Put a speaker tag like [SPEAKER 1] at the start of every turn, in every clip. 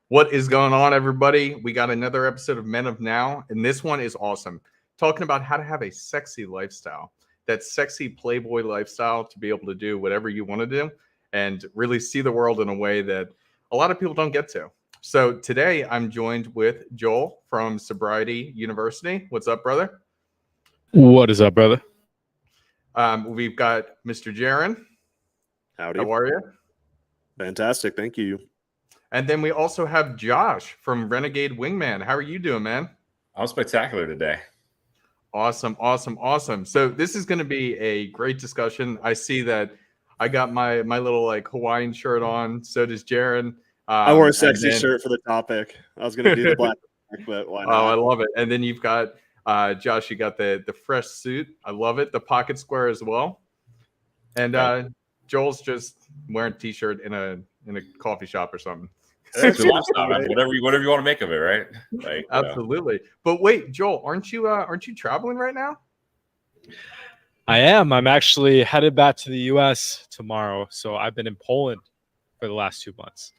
[SPEAKER 1] What is going on, everybody? We got another episode of Men of Now, and this one is awesome. Talking about how to have a sexy lifestyle, that sexy Playboy lifestyle to be able to do whatever you want to do and really see the world in a way that a lot of people don't get to. So today I'm joined with Joel from Sobriety University. What's up, brother?
[SPEAKER 2] What is up, brother?
[SPEAKER 1] We've got Mr. Jaron.
[SPEAKER 3] Howdy.
[SPEAKER 1] How are you?
[SPEAKER 3] Fantastic. Thank you.
[SPEAKER 1] And then we also have Josh from Renegade Wingman. How are you doing, man?
[SPEAKER 4] I'm spectacular today.
[SPEAKER 1] Awesome. So this is going to be a great discussion. I see that I got my little like Hawaiian shirt on. So does Jaron.
[SPEAKER 3] I wore a sexy shirt for the topic. I was going to do the black, but why not?
[SPEAKER 1] Oh, I love it. And then you've got Josh. You got the fresh suit. I love it. The pocket square as well. And Joel's just wearing a t-shirt in a coffee shop or something.
[SPEAKER 4] It's your lifestyle, man. Whatever you want to make of it, right? Like,
[SPEAKER 1] absolutely. But wait, Joel, aren't you traveling right now?
[SPEAKER 2] I am. I'm actually headed back to the U.S. tomorrow. So I've been in Poland for the last 2 months,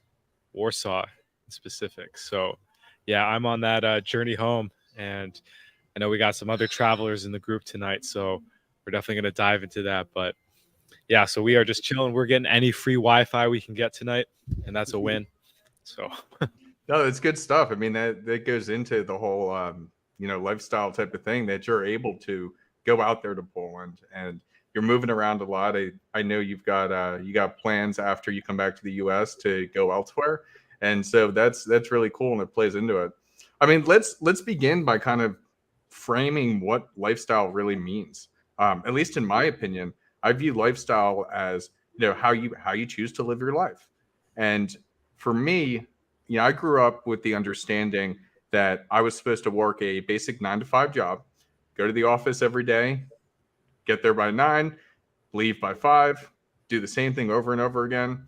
[SPEAKER 2] Warsaw in specific. So yeah, I'm on that journey home, and I know we got some other travelers in the group tonight, so we're definitely going to dive into that. But yeah, so we are just chilling. We're getting any free Wi-Fi we can get tonight, and that's a win. So
[SPEAKER 1] no, it's good stuff. I mean, that goes into the whole lifestyle type of thing, that you're able to go out there to Poland and you're moving around a lot. I know you got plans after you come back to the US to go elsewhere. And so that's really cool, and it plays into it. I mean, let's begin by kind of framing what lifestyle really means. At least in my opinion, I view lifestyle as, how you choose to live your life. And for me, I grew up with the understanding that I was supposed to work a basic 9-to-5 job, go to the office every day, get there by 9, leave by 5, do the same thing over and over again,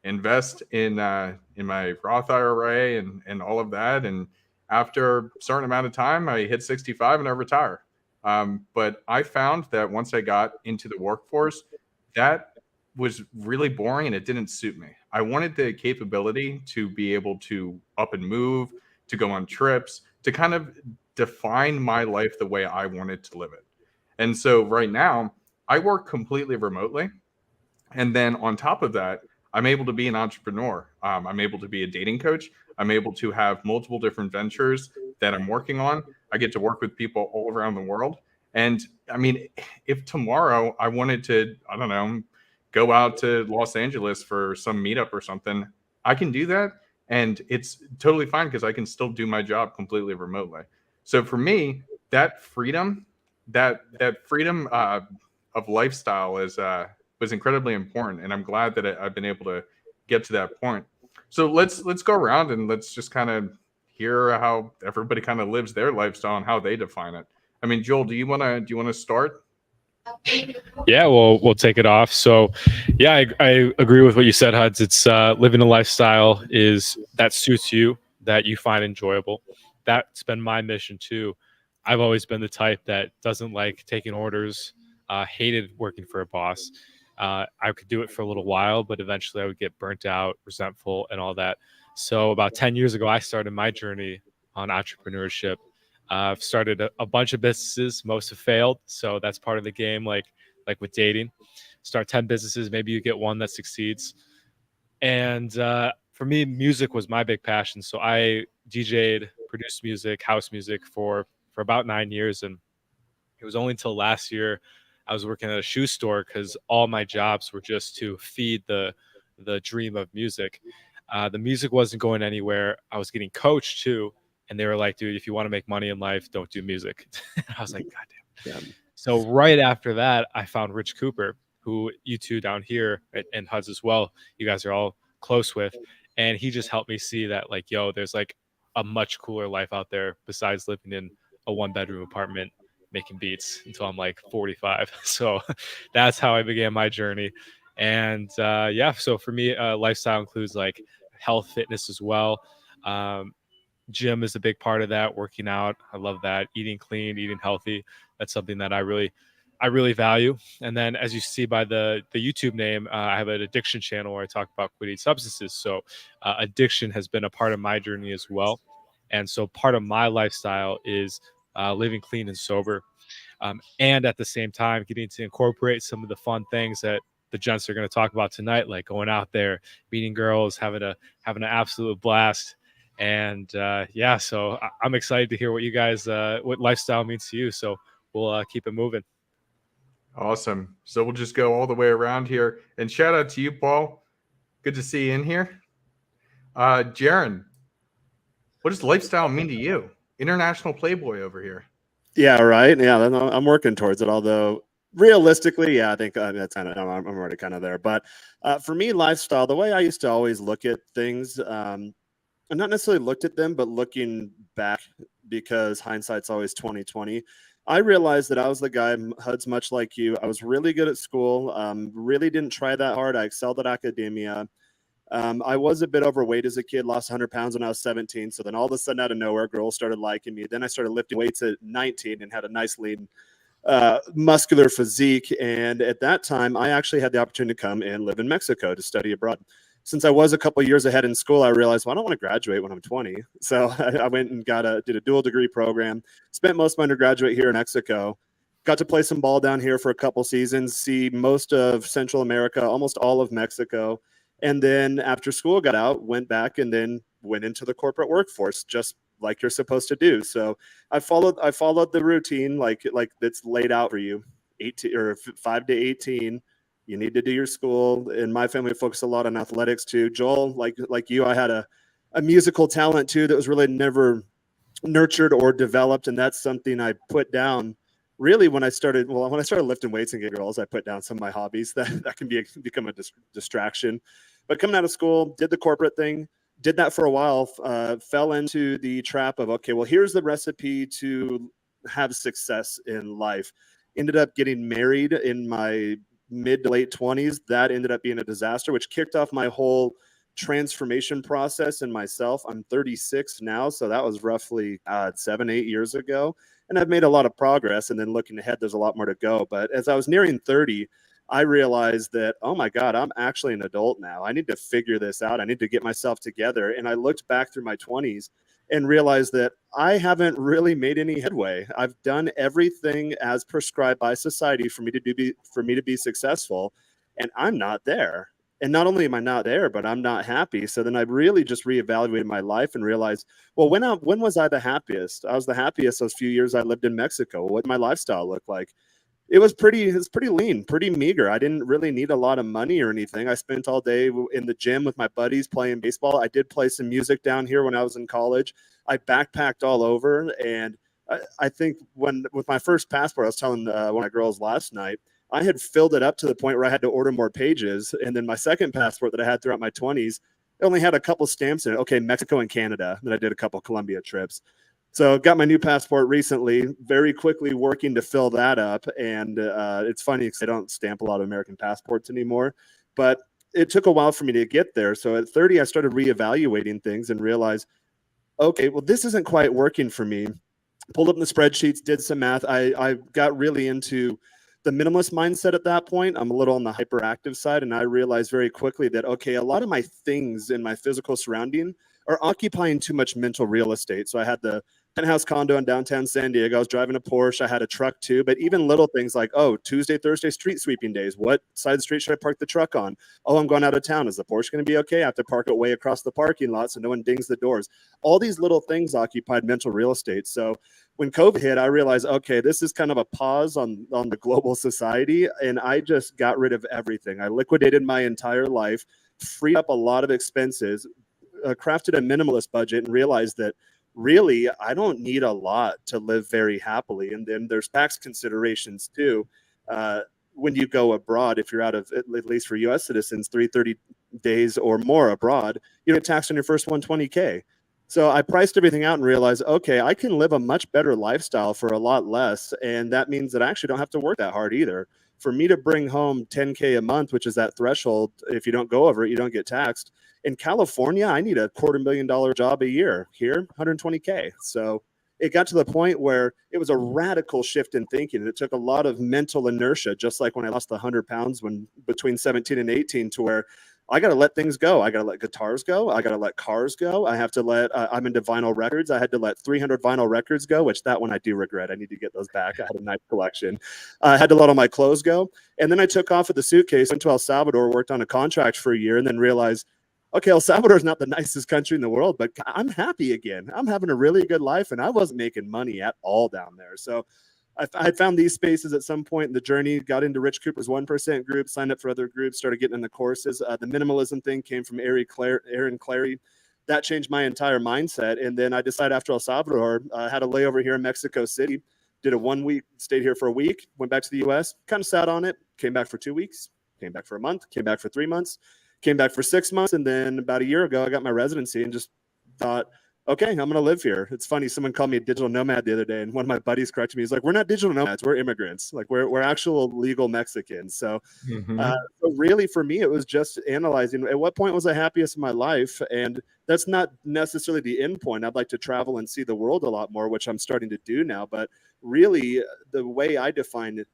[SPEAKER 1] invest in my Roth IRA and all of that. And after a certain amount of time, I hit 65 and I retire. But I found that once I got into the workforce, that was really boring and it didn't suit me. I wanted the capability to be able to up and move, to go on trips, to kind of define my life the way I wanted to live it. And so right now, I work completely remotely. And then on top of that, I'm able to be an entrepreneur. I'm able to be a dating coach. I'm able to have multiple different ventures that I'm working on. I get to work with people all around the world. And I mean, if tomorrow I wanted to, go out to Los Angeles for some meetup or something, I can do that. And it's totally fine because I can still do my job completely remotely. So for me, that freedom, that freedom of lifestyle was incredibly important. And I'm glad that I've been able to get to that point. So let's go around and let's just kind of hear how everybody kind of lives their lifestyle and how they define it. I mean, Joel, do you want to start?
[SPEAKER 2] Yeah, we'll take it off. So yeah, I agree with what you said, Huds. It's living a lifestyle that suits you, that you find enjoyable. That's been my mission too. I've always been the type that doesn't like taking orders, hated working for a boss. I could do it for a little while, but eventually I would get burnt out, resentful, and all that. So about 10 years ago, I started my journey on entrepreneurship. I've started a bunch of businesses. Most have failed. So that's part of the game, like with dating. Start 10 businesses. Maybe you get one that succeeds. And for me, music was my big passion. So I DJ'd, produced music, house music for about 9 years. And it was only until last year I was working at a shoe store because all my jobs were just to feed the dream of music. The music wasn't going anywhere. I was getting coached too. And they were like, dude, if you want to make money in life, don't do music. I was like, God damn. So right after that, I found Rich Cooper, who you two down here and Huds as well, you guys are all close with. And he just helped me see that, like, yo, there's like a much cooler life out there besides living in a 1-bedroom apartment making beats until I'm like 45. So that's how I began my journey. And yeah, so for me, lifestyle includes like health, fitness as well. Um, Gym is a big part of that. Working out, I love that. Eating clean, eating healthy, that's something that I really value. And then, as you see by the YouTube name, I have an addiction channel where I talk about quitting substances. So addiction has been a part of my journey as well. And so part of my lifestyle is living clean and sober, and at the same time getting to incorporate some of the fun things that the gents are going to talk about tonight, like going out there, meeting girls, having an absolute blast. And yeah, so I'm excited to hear what you guys, what lifestyle means to you. So we'll keep it moving.
[SPEAKER 1] Awesome. So we'll just go all the way around here. And shout out to you, Paul. Good to see you in here. Jaron, what does lifestyle mean to you? International Playboy over here.
[SPEAKER 3] Yeah, right. Yeah, I'm working towards it. Although realistically, yeah, I think that's kind of I'm already kind of there. But for me, lifestyle, the way I used to always look at things, and not necessarily looked at them, but looking back, because hindsight's always 20/20. I realized that I was the guy, Huds, much like you. I was really good at school. Really didn't try that hard. I excelled at academia. I was a bit overweight as a kid, lost 100 pounds when I was 17. So then all of a sudden, out of nowhere, girls started liking me. Then I started lifting weights at 19 and had a nice lean, muscular physique. And at that time, I actually had the opportunity to come and live in Mexico to study abroad. Since I was a couple years ahead in school, I realized, well, I don't want to graduate when I'm 20. So I went and did a dual degree program, spent most of my undergraduate here in Mexico, got to play some ball down here for a couple seasons, see most of Central America, almost all of Mexico. And then after school, got out, went back, and then went into the corporate workforce, just like you're supposed to do. So I followed the routine like that's laid out for you, 18 or 5 to 18. You need to do your school. And my family focused a lot on athletics too. Joel, like you, I had a musical talent too that was really never nurtured or developed, and that's something I put down. Really, when I started lifting weights and getting girls, I put down some of my hobbies that can become a distraction. But coming out of school, did the corporate thing, did that for a while, fell into the trap of, okay, well, here's the recipe to have success in life. Ended up getting married in my mid to late 20s. That ended up being a disaster, which kicked off my whole transformation process in myself. I'm 36 now, so that was roughly 7-8 years ago. And I've made a lot of progress, and then looking ahead, there's a lot more to go. But as I was nearing 30, I realized that, oh my God, I'm actually an adult now. I need to figure this out. I need to get myself together. And I looked back through my 20s and realized that I haven't really made any headway. I've done everything as prescribed by society for me to be successful, and I'm not there. And not only am I not there, but I'm not happy. So then I really just reevaluated my life and realized, well, when was I the happiest? I was the happiest those few years I lived in Mexico. What did my lifestyle look like? It was pretty lean, pretty meager. I didn't really need a lot of money or anything. I spent all day in the gym with my buddies playing baseball. I did play some music down here when I was in college. I backpacked all over. And I think with my first passport, I was telling one of my girls last night, I had filled it up to the point where I had to order more pages. And then my second passport that I had throughout my 20s, it only had a couple stamps in it. Okay, Mexico and Canada. Then I did a couple Colombia trips. So got my new passport recently, very quickly working to fill that up. And it's funny because I don't stamp a lot of American passports anymore, but it took a while for me to get there. So at 30, I started reevaluating things and realized, okay, well, this isn't quite working for me. Pulled up the spreadsheets, did some math. I got really into the minimalist mindset at that point. I'm a little on the hyperactive side, and I realized very quickly that, okay, a lot of my things in my physical surrounding are occupying too much mental real estate. So I had the penthouse condo in downtown San Diego. I was driving a Porsche. I had a truck too, but even little things like, oh, Tuesday, Thursday, street sweeping days. What side of the street should I park the truck on? Oh, I'm going out of town. Is the Porsche going to be okay? I have to park it way across the parking lot so no one dings the doors. All these little things occupied mental real estate. So when COVID hit, I realized, okay, this is kind of a pause on the global society. And I just got rid of everything. I liquidated my entire life, freed up a lot of expenses, crafted a minimalist budget, and realized that really, I don't need a lot to live very happily. And then there's tax considerations too. When you go abroad, if you're out of, at least for U.S. citizens, days or more abroad, you get taxed on your first 120K. So I priced everything out and realized, okay, I can live a much better lifestyle for a lot less. And that means that I actually don't have to work that hard either. For me to bring home 10K a month, which is that threshold, if you don't go over it, you don't get taxed. In California, I need a $250,000 job a year. Here, 120K. So it got to the point where it was a radical shift in thinking. It took a lot of mental inertia, just like when I lost the 100 pounds when between 17 and 18, to where I got to let things go. I got to let guitars go. I got to let cars go. I have to let, I'm into vinyl records. I had to let 300 vinyl records go, which that one I do regret. I need to get those back. I had a nice collection. I had to let all my clothes go. And then I took off with the suitcase, went to El Salvador, worked on a contract for a year, and then realized, okay, El Salvador is not the nicest country in the world, but I'm happy again. I'm having a really good life, and I wasn't making money at all down there. So I found these spaces at some point in the journey, got into Rich Cooper's 1% group, signed up for other groups, started getting in the courses. The minimalism thing came from Aaron Clary. That changed my entire mindset. And then I decided after El Salvador, I had a layover here in Mexico City, did a 1 week, stayed here for a week, went back to the US, kind of sat on it, came back for 2 weeks, came back for a month, came back for 3 months, came back for 6 months. And then about a year ago, I got my residency and just thought, okay, I'm going to live here. It's funny. Someone called me a digital nomad the other day, and one of my buddies corrected me. He's like, we're not digital nomads. We're immigrants. Like we're actual legal Mexicans. So, so really for me, it was just analyzing at what point was I happiest in my life. And that's not necessarily the end point. I'd like to travel and see the world a lot more, which I'm starting to do now. But really the way I define it,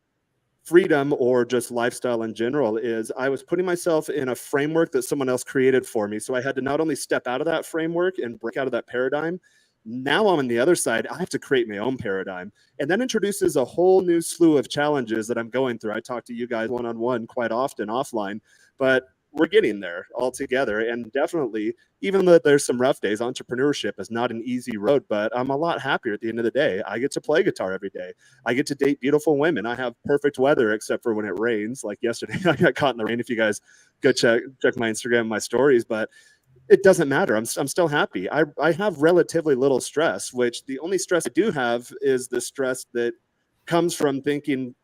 [SPEAKER 3] freedom or just lifestyle in general, is I was putting myself in a framework that someone else created for me. So I had to not only step out of that framework and break out of that paradigm. Now I'm on the other side. I have to create my own paradigm. And that introduces a whole new slew of challenges that I'm going through. I talk to you guys one-on-one quite often offline, but we're getting there all together. And definitely, even though there's some rough days, entrepreneurship is not an easy road, but I'm a lot happier at the end of the day. I get to play guitar every day. I get to date beautiful women. I have perfect weather, except for when it rains. Like yesterday, I got caught in the rain. If you guys go check my Instagram, my stories, but it doesn't matter. I'm still happy. I have relatively little stress, which the only stress I do have is the stress that comes from thinking,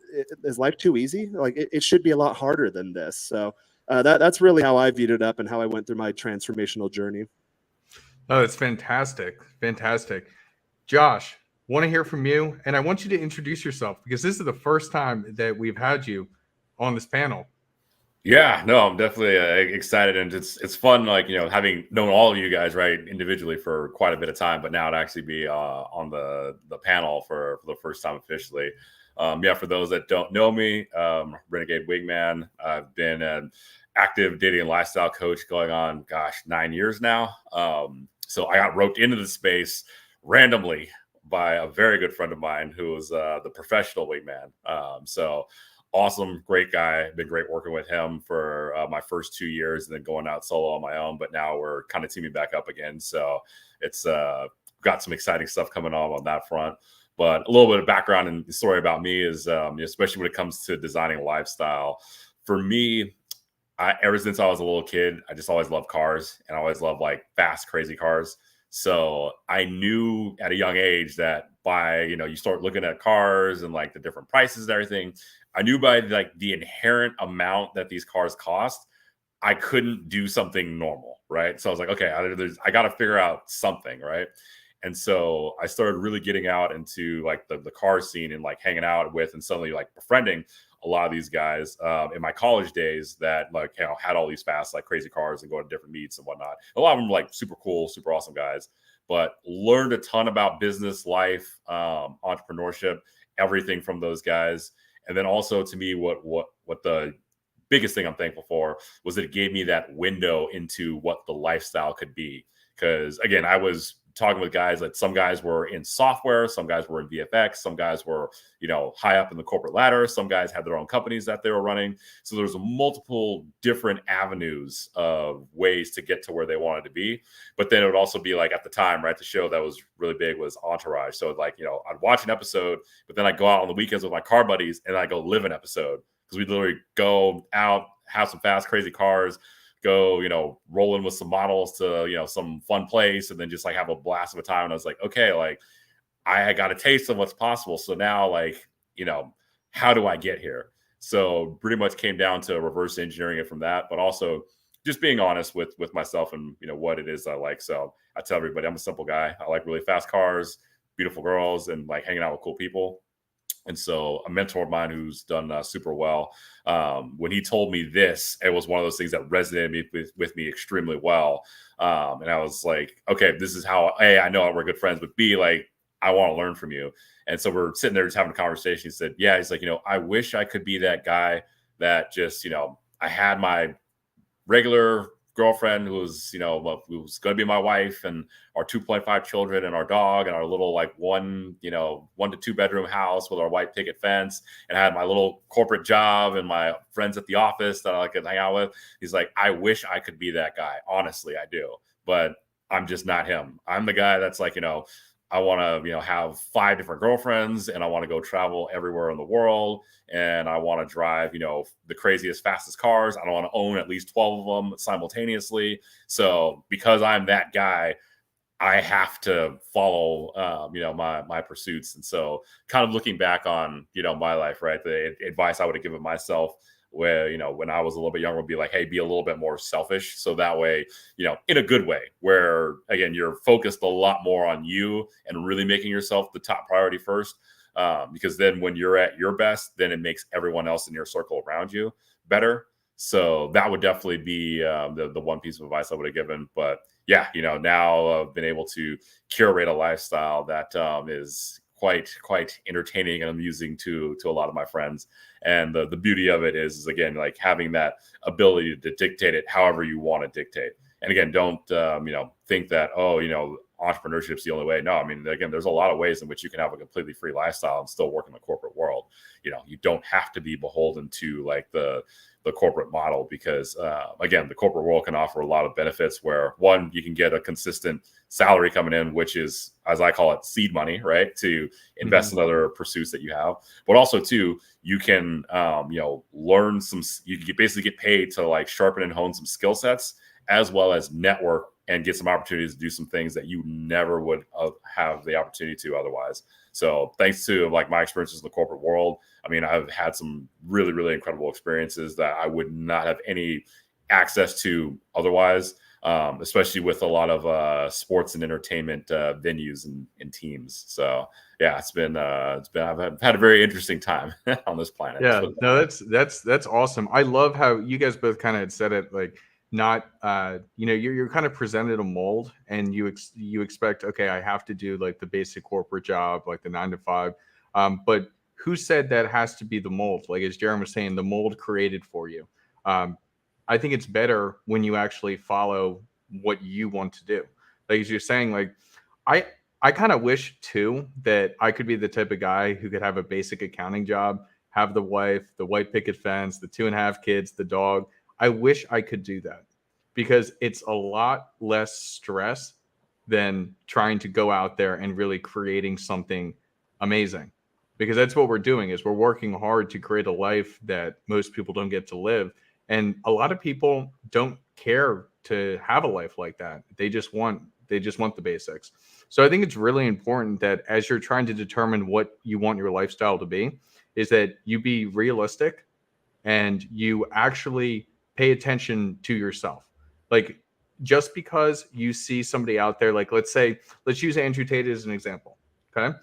[SPEAKER 3] is life too easy? Like it should be a lot harder than this. So that's really how I viewed it up and how I went through my transformational journey.
[SPEAKER 1] Oh, that's fantastic. Fantastic. Josh, want to hear from you. And I want you to introduce yourself because this is the first time that we've had you on this panel.
[SPEAKER 4] Yeah, no, I'm definitely excited, and it's fun, like, you know, having known all of you guys, right, individually for quite a bit of time, but now to actually be on the panel for the first time officially. Yeah, for those that don't know me, Renegade Wingman. I've been an active dating and lifestyle coach going on, 9 years now. So I got roped into the space randomly by a very good friend of mine who was the professional wingman. So awesome, great guy. Been great working with him for my first 2 years and then going out solo on my own. But now we're kind of teaming back up again. So it's got some exciting stuff coming on that front. But a little bit of background and story about me is, especially when it comes to designing a lifestyle, for me, ever since I was a little kid, I just always loved cars and I always loved like fast, crazy cars. So I knew at a young age that by, you start looking at cars and like the different prices and everything, I knew by like the inherent amount that these cars cost, I couldn't do something normal, right? So I was like, okay, I got to figure out something, right? And so I started really getting out into like the car scene and like hanging out with and suddenly like befriending a lot of these guys in my college days that like, had all these fast, like crazy cars and go to different meets and whatnot. A lot of them like super cool, super awesome guys, but learned a ton about business, life, entrepreneurship, everything from those guys. And then also to me, what the biggest thing I'm thankful for was that it gave me that window into what the lifestyle could be. Because again, I was talking with guys that some guys were in software, some guys were in VFX, some guys were, high up in the corporate ladder. Some guys had their own companies that they were running. So there's multiple different avenues of ways to get to where they wanted to be. But then it would also be like at the time, right, the show that was really big was Entourage. So like, I'd watch an episode, but then I'd go out on the weekends with my car buddies and I'd go live an episode because we'd literally go out, have some fast, crazy cars, go, roll in with some models to, some fun place and then just like have a blast of a time. And I was like, okay, like I got a taste of what's possible. So now like, how do I get here? So pretty much came down to reverse engineering it from that, but also just being honest with myself and, you know, what it is I like. So I tell everybody I'm a simple guy. I like really fast cars, beautiful girls, and like hanging out with cool people. And so a mentor of mine who's done super well, when he told me this, it was one of those things that resonated with me extremely well. And I was like, okay, this is how, A, I know we're good friends, but B, like, I want to learn from you. And so we're sitting there just having a conversation. He said, yeah, he's like, you know, I wish I could be that guy that just, you know, I had my regular girlfriend who was, you know, who was going to be my wife, and our 2.5 children and our dog and our little like 1 to 2 bedroom house with our white picket fence, and I had my little corporate job and my friends at the office that I could hang out with. He's like, I wish I could be that guy. Honestly, I do, but I'm just not him. I'm the guy that's like, you know, I want to, you know, have 5 different girlfriends, and I want to go travel everywhere in the world, and I want to drive, you know, the craziest, fastest cars. I don't want to own at least 12 of them simultaneously. So because I'm that guy, I have to follow, you know, my pursuits. And so kind of looking back on, you know, my life, right, the advice I would have given myself, where, you know, when I was a little bit younger, would be like, hey, be a little bit more selfish. So that way, you know, in a good way, where again, you're focused a lot more on you and really making yourself the top priority first. Because then when you're at your best, then it makes everyone else in your circle around you better. So that would definitely be the one piece of advice I would have given. But yeah, you know, now I've been able to curate a lifestyle that is quite entertaining and amusing to a lot of my friends. And the beauty of it is again, like having that ability to dictate it however you want to dictate. And again, don't you know, think that, oh, you know, entrepreneurship's the only way. No, I mean, again, there's a lot of ways in which you can have a completely free lifestyle and still work in the corporate world. You know, you don't have to be beholden to like the corporate model, because again, the corporate world can offer a lot of benefits where, one, you can get a consistent salary coming in, which is, as I call it, seed money, right, to invest in other pursuits that you have. But also too, you can you know, learn you can basically get paid to like sharpen and hone some skill sets, as well as network and get some opportunities to do some things that you never would have the opportunity to otherwise. So thanks to like my experiences in the corporate world, I mean, I've had some really, really incredible experiences that I would not have any access to otherwise, especially with a lot of sports and entertainment venues and teams. So yeah, I've had a very interesting time on this planet.
[SPEAKER 1] Yeah, no, that's awesome. I love how you guys both kind of said it, like, not you know, you're kind of presented a mold, and you expect, okay, I have to do like the basic corporate job, like the 9 to 5, but who said that has to be the mold? Like, as Jeremy was saying, the mold created for you. I think it's better when you actually follow what you want to do. Like, as you're saying, like, I kind of wish too that I could be the type of guy who could have a basic accounting job, have the wife, the white picket fence, the 2.5 kids, the dog. I wish I could do that, because it's a lot less stress than trying to go out there and really creating something amazing. Because that's what we're doing, is we're working hard to create a life that most people don't get to live. And a lot of people don't care to have a life like that. They just want the basics. So I think it's really important that as you're trying to determine what you want your lifestyle to be, is that you be realistic and you actually pay attention to yourself. Like, just because you see somebody out there, like, let's use Andrew Tate as an example. Okay.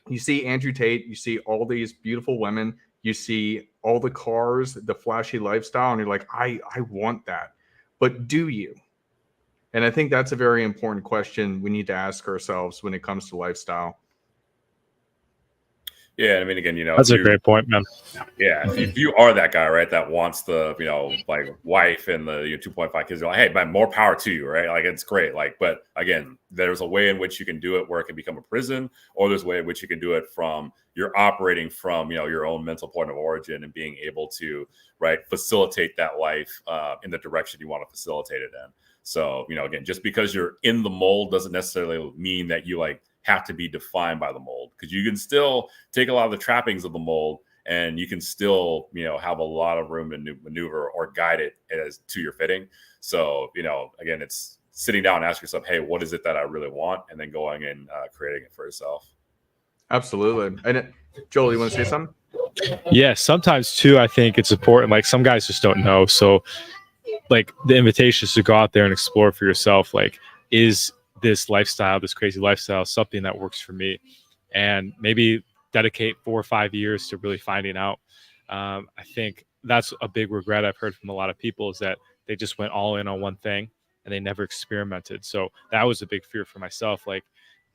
[SPEAKER 1] You see Andrew Tate, you see all these beautiful women, you see all the cars, the flashy lifestyle, and you're like, I want that. But do you? And I think that's a very important question we need to ask ourselves when it comes to lifestyle.
[SPEAKER 4] Yeah, I mean, again, you know,
[SPEAKER 2] that's a great point, man.
[SPEAKER 4] Yeah, if you are that guy, right, that wants the, you know, like wife and the 2.5 kids, you're like, hey, man, more power to you, right? Like, it's great. Like, but again, there's a way in which you can do it where it can become a prison, or there's a way in which you can do it from, you're operating from, you know, your own mental point of origin and being able to, right, facilitate that life in the direction you want to facilitate it in. So, you know, again, just because you're in the mold doesn't necessarily mean that you like have to be defined by the mold, because you can still take a lot of the trappings of the mold and you can still, you know, have a lot of room to maneuver or guide it as to your fitting. So, you know, again, it's sitting down and ask yourself, hey, what is it that I really want? And then going and creating it for yourself.
[SPEAKER 1] Absolutely. And Joel, you want to say something?
[SPEAKER 2] Yeah, sometimes too, I think it's important. Like, some guys just don't know. So like the invitation is to go out there and explore for yourself. Like, is this lifestyle, this crazy lifestyle, something that works for me? And maybe dedicate 4 or 5 years to really finding out. I think that's a big regret I've heard from a lot of people, is that they just went all in on one thing and they never experimented. So that was a big fear for myself. Like,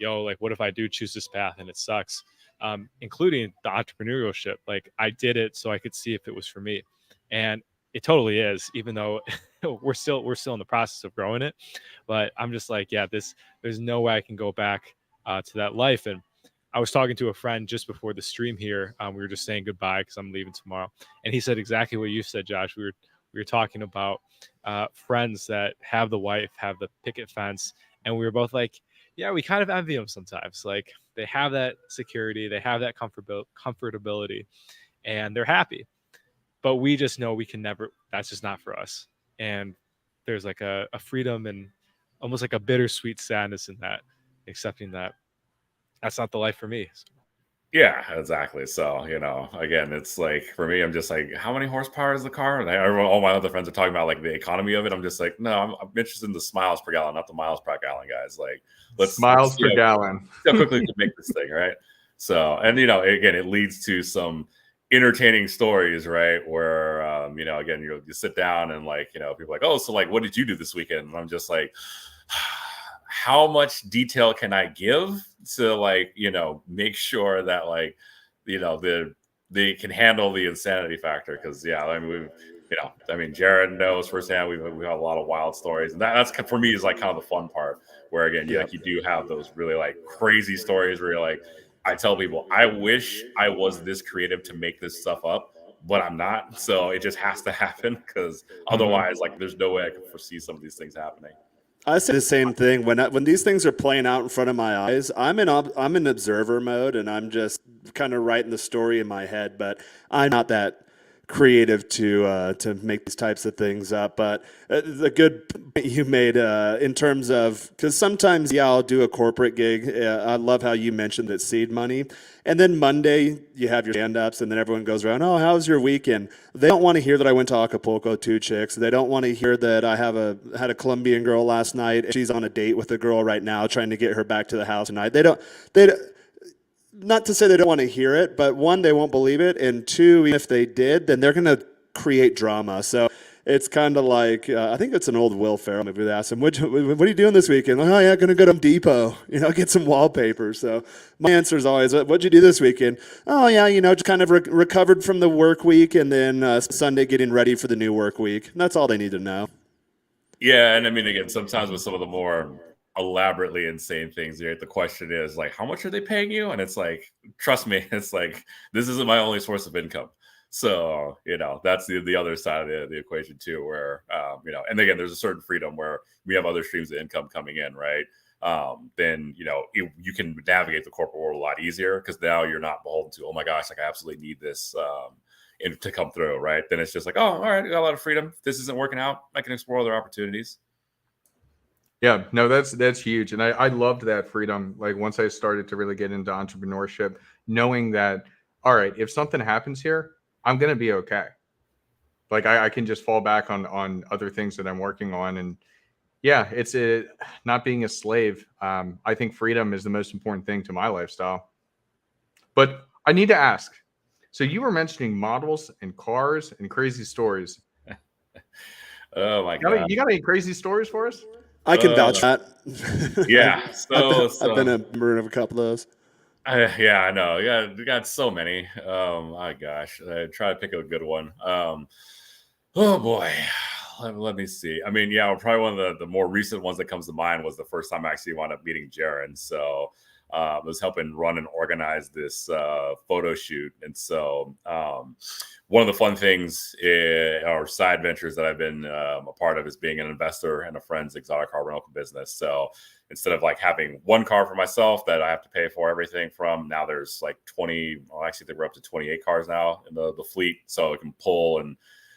[SPEAKER 2] like, what if I do choose this path and it sucks? Including the entrepreneurship. Like, I did it so I could see if it was for me. And it totally is, even though we're still in the process of growing it. But I'm just like, yeah, there's no way I can go back to that life. And I was talking to a friend just before the stream here. We were just saying goodbye because I'm leaving tomorrow, and he said exactly what you said, Josh. We were talking about friends that have the wife, have the picket fence, and we were both like, yeah, we kind of envy them sometimes. Like, they have that security, they have that comfortability, and they're happy. But we just know we can never. That's just not for us. And there's like a freedom and almost like a bittersweet sadness in that, accepting that that's not the life for me.
[SPEAKER 4] Yeah, exactly. So, again, it's like, for me, I'm just like, how many horsepower is the car? And all my other friends are talking about like the economy of it. I'm just like, no, I'm interested in the smiles per gallon, not the miles per gallon, guys. Like, let's
[SPEAKER 1] per gallon.
[SPEAKER 4] See how quickly we can make this thing, right? So, and again, it leads to some entertaining stories, right? Where again, you sit down and like, people are like, oh, so like, what did you do this weekend? And I'm just like, how much detail can I give to like, make sure that like, they can handle the insanity factor? Because I mean, Jared knows firsthand we have a lot of wild stories, and that's for me is like kind of the fun part. Where again, you do have those really like crazy stories where you're like, I tell people, I wish I was this creative to make this stuff up, but I'm not. So it just has to happen, because otherwise, like, there's no way I can foresee some of these things happening.
[SPEAKER 3] I say the same thing when these things are playing out in front of my eyes. I'm in observer mode, and I'm just kind of writing the story in my head. But I'm not that creative to make these types of things up. But the good point you made in terms of, because sometimes I'll do a corporate gig. I love how you mentioned that seed money, and then Monday you have your stand-ups, and then everyone goes around, oh, how's your weekend? They don't want to hear that I went to Acapulco 2 chicks. They don't want to hear that I had a Colombian girl last night, and she's on a date with a girl right now trying to get her back to the house tonight. They not to say they don't want to hear it, but one, they won't believe it, and two, even if they did, then they're going to create drama. So it's kind of like, I think it's an old Will Ferrell movie. They asked him, what are you doing this weekend? Like, oh yeah, going to go to Home Depot, get some wallpaper. So my answer is always, what'd you do this weekend? Oh yeah, just kind of recovered from the work week, and then Sunday getting ready for the new work week. And that's all they need to know. Yeah,
[SPEAKER 4] and I mean, again, sometimes with some of the more elaborately insane things, the question is like, how much are they paying you? And it's like, trust me, it's like, this isn't my only source of income. So that's the other side of the equation too, where and again, there's a certain freedom where we have other streams of income coming in, right? Then you can navigate the corporate world a lot easier, because now you're not beholden to, oh my gosh, like I absolutely need this to come through, right? Then it's just like, oh, all right, I got a lot of freedom. If this isn't working out, I can explore other opportunities.
[SPEAKER 1] Yeah, no, that's huge. And I loved that freedom. Like, once I started to really get into entrepreneurship, knowing that, all right, if something happens here, I'm going to be okay. Like, I can just fall back on other things that I'm working on. And yeah, it's not being a slave. I think freedom is the most important thing to my lifestyle. But I need to ask, so you were mentioning models and cars and crazy stories.
[SPEAKER 4] Oh my God.
[SPEAKER 1] You got any crazy stories for us?
[SPEAKER 3] I can vouch for that.
[SPEAKER 4] Yeah.
[SPEAKER 3] I've been a member of a couple of those.
[SPEAKER 4] Yeah, I know. Yeah, we got so many. My gosh, I try to pick a good one. Oh boy, let me see. I mean, probably one of the more recent ones that comes to mind was the first time I actually wound up meeting Jared. So I was helping run and organize this photo shoot, and so one of the fun things or side ventures that I've been a part of is being an investor in a friend's exotic car rental business. So instead of like having one car for myself that I have to pay for everything from, now there's like 20, well, actually we're up to 28 cars now in the fleet. So I can pull and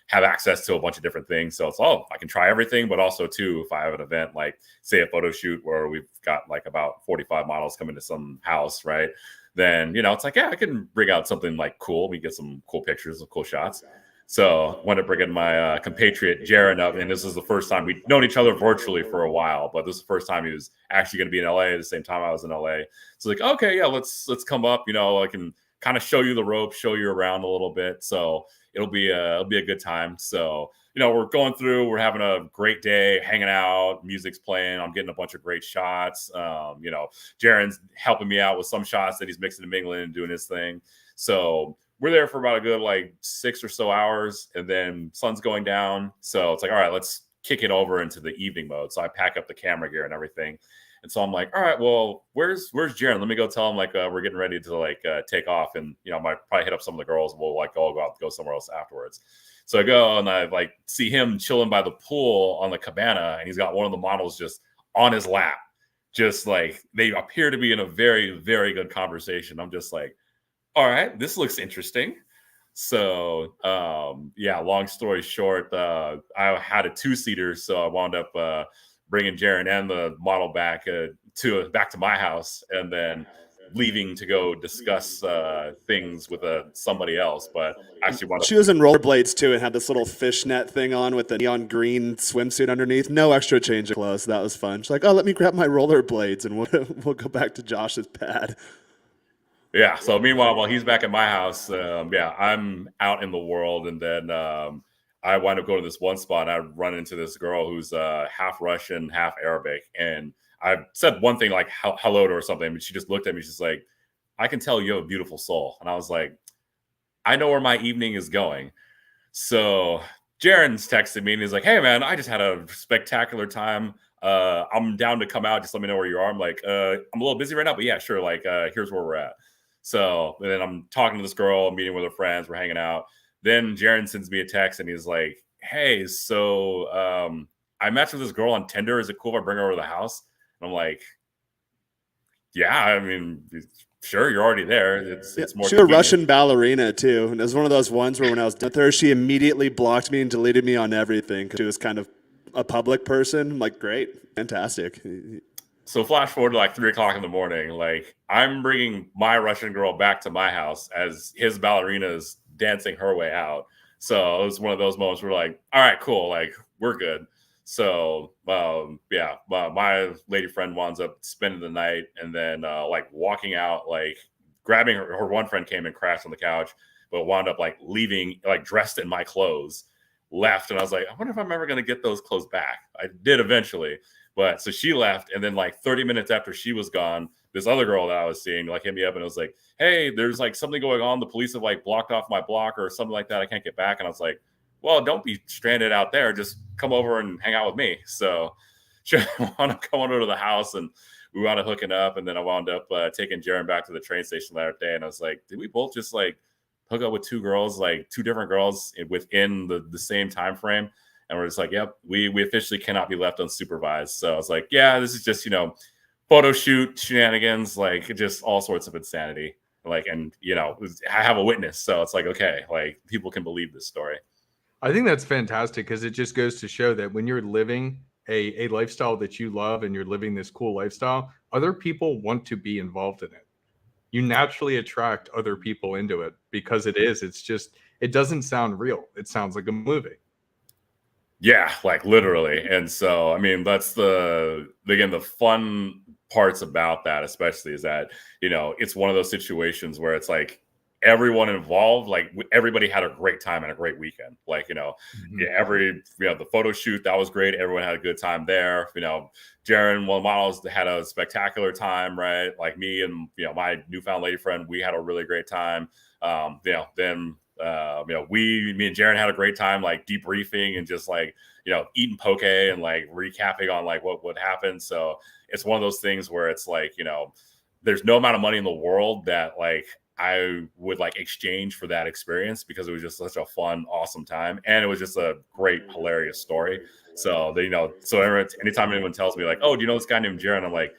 [SPEAKER 4] have access to a bunch of different things. So it's I can try everything, but also too, if I have an event, like say a photo shoot where we've got like about 45 models coming to some house, right? Then, it's like, yeah, I can bring out something like cool. We get some cool pictures, some cool shots. So I wound up bringing my compatriot Jaron up, and this is the first time we'd known each other virtually for a while, but this is the first time he was actually going to be in LA at the same time I was in LA. So like, okay, yeah, let's come up. I can kind of show you the ropes, show you around a little bit. So it'll be a good time. So we're going through, we're having a great day, hanging out, music's playing, I'm getting a bunch of great shots. Jaron's helping me out with some shots that he's mixing and mingling and doing his thing. So we're there for about a good 6 or so hours, and then sun's going down. So it's like, all right, let's kick it over into the evening mode. So I pack up the camera gear and everything. And so I'm like, all right, well, where's Jaron? Let me go tell him we're getting ready to take off, and I might probably hit up some of the girls, and we'll go somewhere else afterwards. So I go and I see him chilling by the pool on the cabana, and he's got one of the models just on his lap, just they appear to be in a very, very good conversation. I'm just like, all right, this looks interesting. So long story short, I had a 2-seater, so I wound up bringing Jaron and the model back to my house, and then leaving to go discuss things with somebody else. But actually,
[SPEAKER 3] she was in rollerblades too, and had this little fishnet thing on with the neon green swimsuit underneath. No extra change of clothes. That was fun. She's like, "Oh, let me grab my rollerblades, and we'll go back to Josh's pad."
[SPEAKER 4] Yeah. So meanwhile, while he's back at my house, I'm out in the world, and then I wind up going to this one spot. I run into this girl who's half Russian, half Arabic, and I said one thing like hello to her or something, but she just looked at me. She's like, "I can tell you have a beautiful soul," and I was like, "I know where my evening is going." So Jaron's texted me, and he's like, "Hey man, I just had a spectacular time. I'm down to come out. Just let me know where you are." I'm like, "I'm a little busy right now, but yeah, sure. Here's where we're at." So and then I'm talking to this girl, meeting with her friends, we're hanging out. Then Jaron sends me a text, and he's like, "Hey, so I matched with this girl on Tinder. Is it cool if I bring her over to the house?" And I'm like, "Yeah, I mean, sure, you're already there. It's more."
[SPEAKER 3] She's a Russian ballerina too, and it was one of those ones where when I was with her, she immediately blocked me and deleted me on everything because she was kind of a public person. I'm like, great, fantastic.
[SPEAKER 4] So flash forward to 3 o'clock in the morning. I'm bringing my Russian girl back to my house as his ballerina is dancing her way out. So it was one of those moments where all right, cool. We're good. So my lady friend winds up spending the night, and then walking out, grabbing her one friend came and crashed on the couch, but wound up leaving, dressed in my clothes, left. And I was like, I wonder if I'm ever going to get those clothes back. I did eventually. But so she left, and then 30 minutes after she was gone, this other girl that I was seeing hit me up, and it was like, "Hey, there's something going on. The police have blocked off my block or something like that. I can't get back." And I was like, "Well, don't be stranded out there. Just come over and hang out with me." So she wound up coming over to the house, and we wound up hooking up. And then I wound up taking Jaron back to the train station that day. And I was like, did we both just hook up with 2 girls, 2 different girls within the same time frame? And we're just like, yep, we officially cannot be left unsupervised. So I was like, yeah, this is just, photo shoot shenanigans, just all sorts of insanity. And, I have a witness. So it's okay, people can believe this story.
[SPEAKER 1] I think that's fantastic because it just goes to show that when you're living a lifestyle that you love and you're living this cool lifestyle, other people want to be involved in it. You naturally attract other people into it because it doesn't sound real. It sounds like a movie.
[SPEAKER 4] Yeah, literally. And so, I mean, that's the fun parts about that, especially, is that, it's one of those situations where it's everyone involved, everybody had a great time and a great weekend. The photo shoot, that was great. Everyone had a good time there. Jaron, one of the models, had a spectacular time, right? Me and, my newfound lady friend, we had a really great time. Then me and Jaron had a great time, debriefing and just eating poke and recapping on what happened. So it's one of those things where it's there's no amount of money in the world that I would exchange for that experience, because it was just such a fun, awesome time, and it was just a great, hilarious story. So anytime anyone tells me oh, do you know this guy named Jaron? I'm like,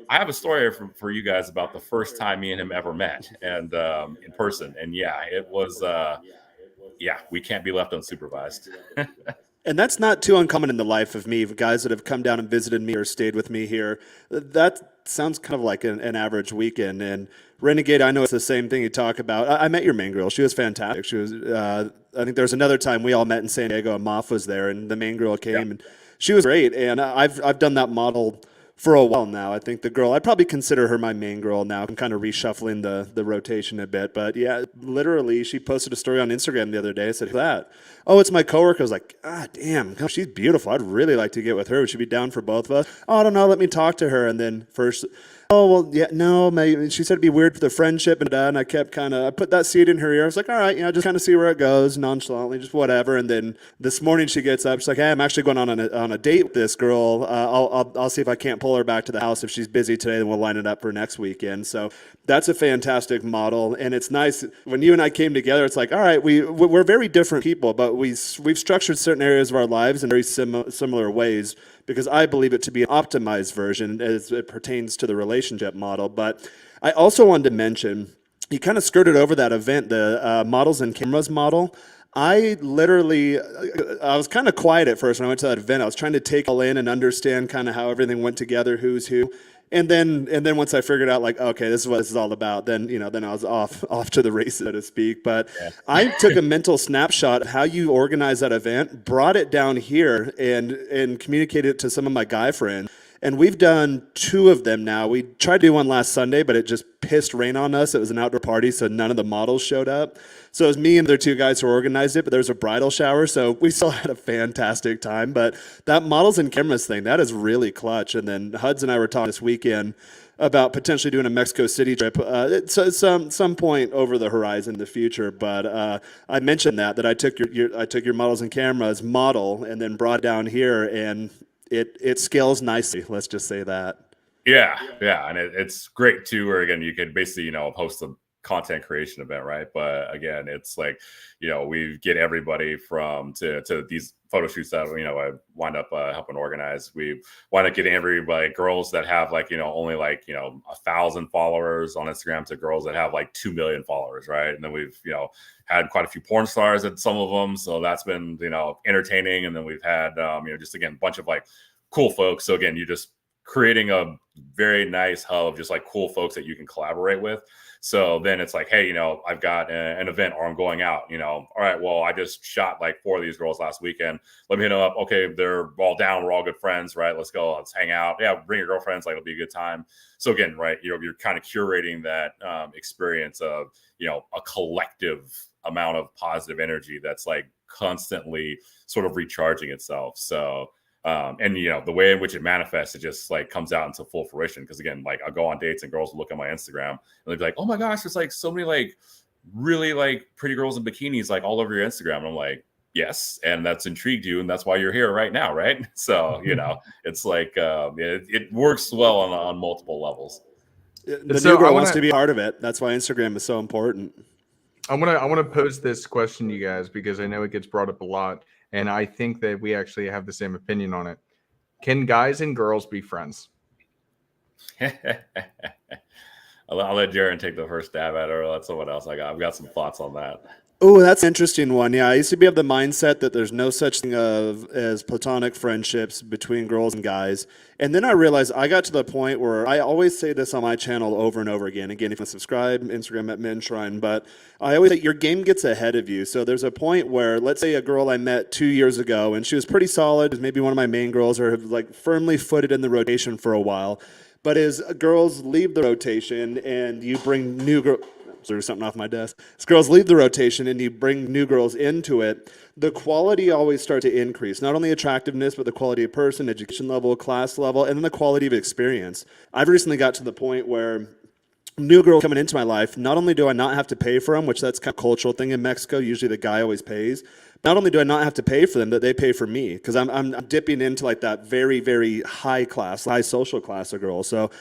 [SPEAKER 4] I have a story for you guys about the first time me and him ever met, and in person. And yeah, it was we can't be left unsupervised.
[SPEAKER 3] And that's not too uncommon in the life of me, guys that have come down and visited me or stayed with me here. That sounds kind of like an average weekend. And Renegade, I know it's the same thing you talk about. I met your main girl. She was fantastic. She was, I think there was another time we all met in San Diego and Moff was there and the main girl came and she was great. And I've done that model for a while now. I think the girl, I'd probably consider her my main girl now. I'm kind of reshuffling the rotation a bit. But yeah, literally, she posted a story on Instagram the other day. I said, who's that? Oh, it's my coworker. I was like, ah, damn, she's beautiful. I'd really like to get with her. Would she be down for both of us? Oh, I don't know. Let me talk to her. And then first, oh, well, yeah, no, she said it'd be weird for the friendship, and I kept I put that seed in her ear. I was like, all right, just kind of see where it goes, nonchalantly, just whatever. And then this morning she gets up, she's like, hey, I'm actually going on a date with this girl. I'll see if I can't pull her back to the house. If she's busy today, then we'll line it up for next weekend. So that's a fantastic model, and it's nice when you and I came together. It's like, all right, we're very different people, but we've structured certain areas of our lives in very similar ways, because I believe it to be an optimized version as it pertains to the relationship model. But I also wanted to mention, you kind of skirted over that event, the models and cameras model. I was kind of quiet at first when I went to that event. I was trying to take all in and understand kind of how everything went together, who's who. And then once I figured out, like, okay, this is what this is all about, then I was off to the races, so to speak. But I took a mental snapshot of how you organize that event, brought it down here, and communicated it to some of my guy friends. And we've done 2 of them now. We tried to do one last Sunday, but it just pissed rain on us. It was an outdoor party, so none of the models showed up. So it was me and the 2 guys who organized it, but there was a bridal shower, so we still had a fantastic time. But that models and cameras thing, that is really clutch. And then Huds and I were talking this weekend about potentially doing a Mexico City trip at some point over the horizon in the future. But I mentioned that I took your models and cameras model and then brought it down here, and it scales nicely. Let's just say that.
[SPEAKER 4] Yeah, and it's great too. Where again, you could basically host a content creation event, right? But again, it's like we get everybody to these photo shoots that I wind up helping organize. We wind up getting everybody, girls that have only 1,000 followers on Instagram to girls that have 2 million followers, right? And then we've had quite a few porn stars at some of them, so that's been entertaining. And then we've had just again a bunch of cool folks. So again, you just creating a very nice hub of just cool folks that you can collaborate with. So then it's like, hey, I've got an event or I'm going out, all right, well, I just shot 4 of these girls last weekend. Let me hit them up. Okay, they're all down. We're all good friends, right? Let's go. Let's hang out. Yeah, bring your girlfriends. It'll be a good time. So again, right, you're kind of curating that experience of, a collective amount of positive energy that's constantly sort of recharging itself. So and the way in which it manifests, it just comes out into full fruition. Because again, I'll go on dates and girls will look at my Instagram and they'll be like, oh my gosh, there's so many really pretty girls in bikinis all over your Instagram. And I'm like, yes, and that's intrigued you, and that's why you're here right now, right? So it's it works well on multiple levels.
[SPEAKER 3] The new girl wants to be part of it. That's why Instagram is so important.
[SPEAKER 1] I want to pose this question to you guys, because I know it gets brought up a lot, and I think that we actually have the same opinion on it. Can guys and girls be friends?
[SPEAKER 4] I'll let Jaron take the first stab at it, or let someone else. I've got some thoughts on that.
[SPEAKER 3] Oh, that's an interesting one. Yeah, I used to be of the mindset that there's no such thing as platonic friendships between girls and guys. And then I realized I got to the point where I always say this on my channel over and over again. Again, if you want to subscribe, Instagram at Men's Shrine. But I always say your game gets ahead of you. So there's a point where, let's say a girl I met 2 years ago, and she was pretty solid, maybe one of my main girls, or firmly footed in the rotation for a while. But as girls leave the rotation and you bring new girls, there's something off my desk. As girls leave the rotation and you bring new girls into it, the quality always starts to increase. Not only attractiveness, but the quality of person, education level, class level, and then the quality of experience. I've recently got to the point where new girl coming into my life, not only do I not have to pay for them, which that's kind of a cultural thing in Mexico, usually the guy always pays. Not only do I not have to pay for them, that they pay for me, because I'm dipping into that very, very high class, high social class of girls. So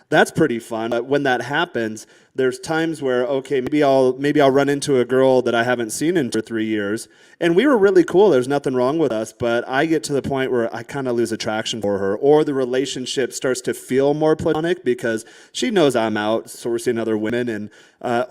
[SPEAKER 3] that's pretty fun. But when that happens, there's times where, okay, maybe I'll run into a girl that I haven't seen in 2 or 3 years, and we were really cool. There's nothing wrong with us, but I get to the point where I kind of lose attraction for her, or the relationship starts to feel more platonic because she knows I'm out sourcing other women, and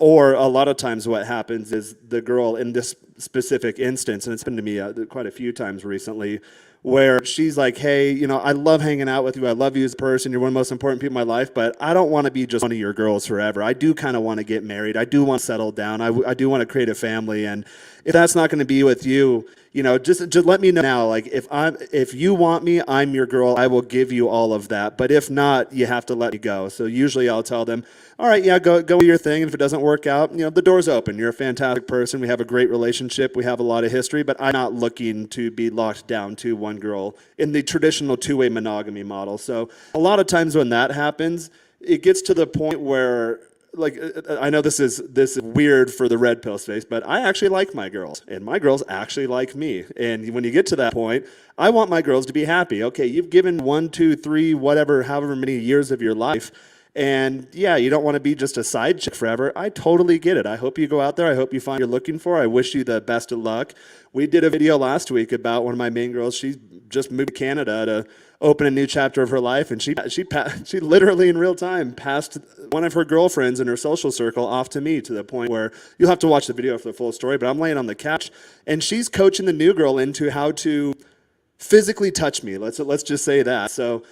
[SPEAKER 3] or a lot of times what happens is the girl, and this specific instance, and it's been to me quite a few times recently, where she's like, hey, you know, I love hanging out with you. I love you as a person. You're one of the most important people in my life, but I don't want to be just one of your girls forever. I do kind of want to get married. I do want to settle down. I do want to create a family. And if that's not going to be with you, you know, just let me know now. Like if you want me, I'm your girl. I will give you all of that. But if not, you have to let me go. So usually I'll tell them, all right, yeah, go do your thing. And if it doesn't work out, you know, the door's open. You're a fantastic person. We have a great relationship. We have a lot of history, but I'm not looking to be locked down to one girl in the traditional two-way monogamy model. So a lot of times when that happens, it gets to the point where, like, I know this is weird for the red pill space, but I actually like my girls, and my girls actually like me. And when you get to that point, I want my girls to be happy. Okay, you've given 1, 2, 3, whatever, however many years of your life. And yeah, you don't want to be just a side chick forever. I totally get it. I hope you go out there. I hope you find what you're looking for. I wish you the best of luck. We did a video last week about one of my main girls. She just moved to Canada to open a new chapter of her life, and she literally in real time passed one of her girlfriends in her social circle off to me, to the point where you'll have to watch the video for the full story. But I'm laying on the couch, and she's coaching the new girl into how to physically touch me. Let's just say that. So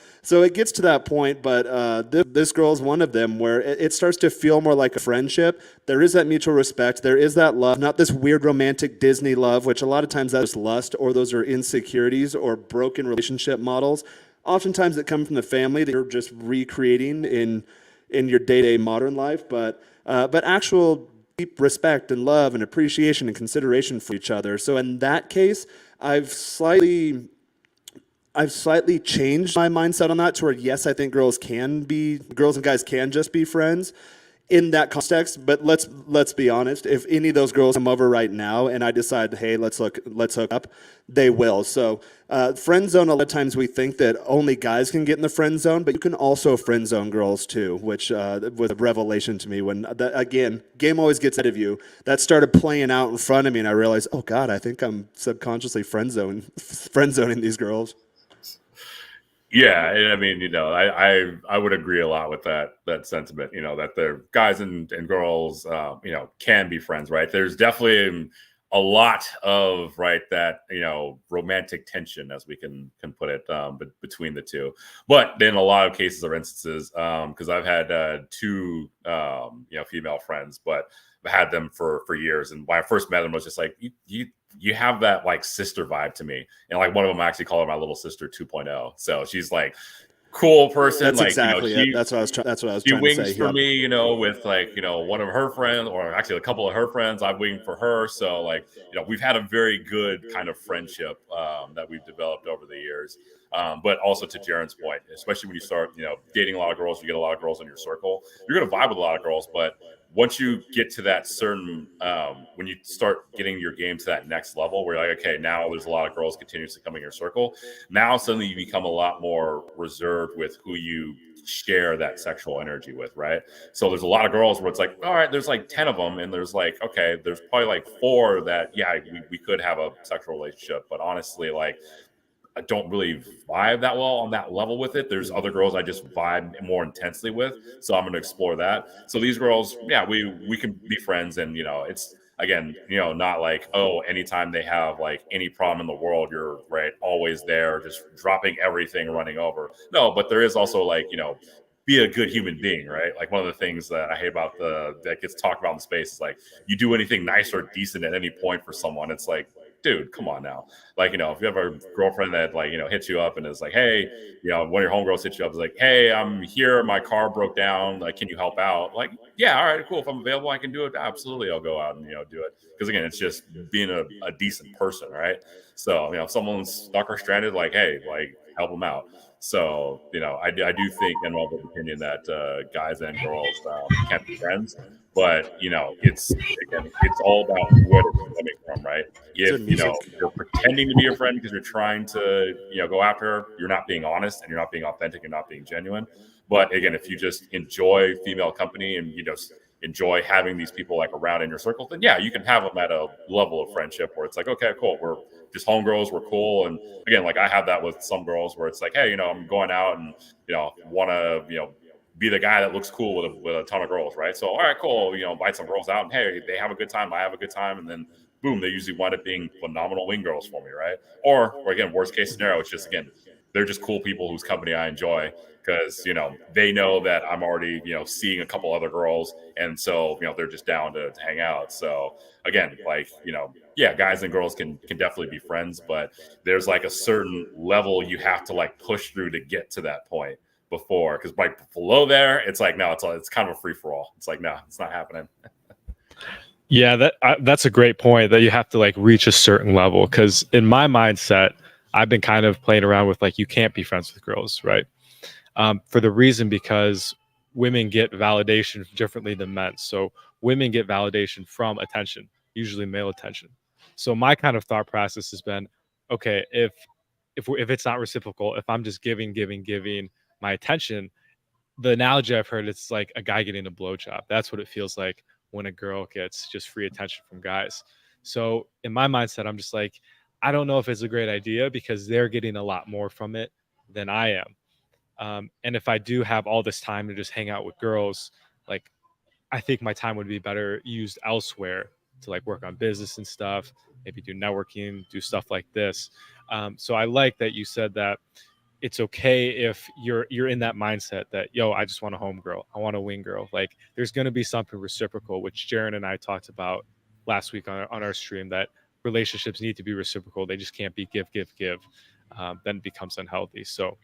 [SPEAKER 3] it gets to that point, but this girl is one of them where it starts to feel more like a friendship. There is that mutual respect. There is that love, not this weird romantic Disney love, which a lot of times that's lust, or those are insecurities or broken relationship models. Oftentimes that come from the family that you're just recreating in your day-to-day modern life, but actual deep respect and love and appreciation and consideration for each other. So in that case, I've slightly changed my mindset on that to where, yes, I think girls and guys can just be friends in that context. But let's be honest. If any of those girls come over right now and I decide, hey, let's hook up, they will. So friend zone, a lot of times we think that only guys can get in the friend zone, but you can also friend zone girls too, which was a revelation to me when, again, game always gets ahead of you. That started playing out in front of me, and I realized, oh God, I think I'm subconsciously friend zoning these girls.
[SPEAKER 4] Yeah, and I mean, you know, I would agree a lot with that sentiment. You know, that the guys and girls, you know, can be friends, right? There's definitely a lot of that, you know, romantic tension, as we can put it, between the two. But in a lot of cases or instances, because I've had 2 you know, female friends, but I've had them for years. And when I first met them, I was just like, you have that like sister vibe to me. And like one of them, I actually call her my little sister 2.0. So she's like cool person.
[SPEAKER 3] That's
[SPEAKER 4] like,
[SPEAKER 3] exactly
[SPEAKER 4] you know,
[SPEAKER 3] it. That's what I was trying to say.
[SPEAKER 4] She wings for me, you know, with like, you know, one of her friends, or actually a couple of her friends. I wing for her. So like, you know, we've had a very good kind of friendship that we've developed over the years. But also to Jaren's point, especially when you start, you know, dating a lot of girls, you get a lot of girls in your circle, you're going to vibe with a lot of girls. But once you get to that certain, when you start getting your game to that next level where you're like, okay, now there's a lot of girls continuously coming in your circle. Now suddenly you become a lot more reserved with who you share that sexual energy with, right? So there's a lot of girls where it's like, all right, there's like 10 of them, and there's like, okay, there's probably like 4 that, yeah, we could have a sexual relationship, but honestly, like, I don't really vibe that well on that level with it. There's other girls I just vibe more intensely with, so I'm going to explore that. So these girls, yeah, we can be friends, and you know, it's again, you know, not like, oh, anytime they have like any problem in the world, you're right always there, just dropping everything, running over. No, but there is also like, you know, be a good human being, right? Like one of the things that I hate about that gets talked about in the space is like, you do anything nice or decent at any point for someone, it's like, dude, come on now. Like, you know, if you have a girlfriend that like, you know, hits you up and is like, hey, you know, one of your homegirls hits you up, is like, hey, I'm here, my car broke down, like, can you help out? Like, yeah, all right, cool. If I'm available, I can do it. Absolutely, I'll go out and, you know, do it. Because again, it's just being a decent person, right? So, you know, if someone's stuck or stranded, like, hey, like, help them out. So, you know, I do think, in my opinion, that guys and girls can be friends. But, you know, it's all about what it's coming from, right? If, you know, you're pretending to be a friend because you're trying to, you know, go after her, you're not being honest and you're not being authentic and not being genuine. But again, if you just enjoy female company and you just enjoy having these people like around in your circle, then yeah, you can have them at a level of friendship where it's like, okay, cool, we're just homegirls, we're cool. And again, like I have that with some girls where it's like, hey, you know, I'm going out and, you know, want to, you know, be the guy that looks cool with a ton of girls, right? So all right, cool, you know, invite some girls out, and hey, they have a good time, I have a good time, and then boom, they usually wind up being phenomenal wing girls for me, right? Or again, worst case scenario, it's just again, they're just cool people whose company I enjoy because you know they know that I'm already you know seeing a couple other girls, and so you know they're just down to hang out. So again, like you know, yeah, guys and girls can definitely be friends, but there's like a certain level you have to like push through to get to that point before, because like below there, it's like no, it's kind of a free for all. It's like no, it's not happening.
[SPEAKER 2] Yeah, that's a great point, that you have to like reach a certain level. Because in my mindset, I've been kind of playing around with like you can't be friends with girls, right? For the reason because women get validation differently than men. So women get validation from attention, usually male attention. So my kind of thought process has been, okay, if it's not reciprocal, if I'm just giving my attention, the analogy I've heard, it's like a guy getting a blowjob. That's what it feels like when a girl gets just free attention from guys. So in my mindset, I'm just like, I don't know if it's a great idea because they're getting a lot more from it than I am. And if I do have all this time to just hang out with girls, like I think my time would be better used elsewhere to like work on business and stuff, maybe do networking, do stuff like this. So I like that you said that it's okay if you're in that mindset that I just want a home girl, I want a wing girl. Like there's going to be something reciprocal, which Jaron and I talked about last week on our stream, that relationships need to be reciprocal. They just can't be give. Then it becomes unhealthy. So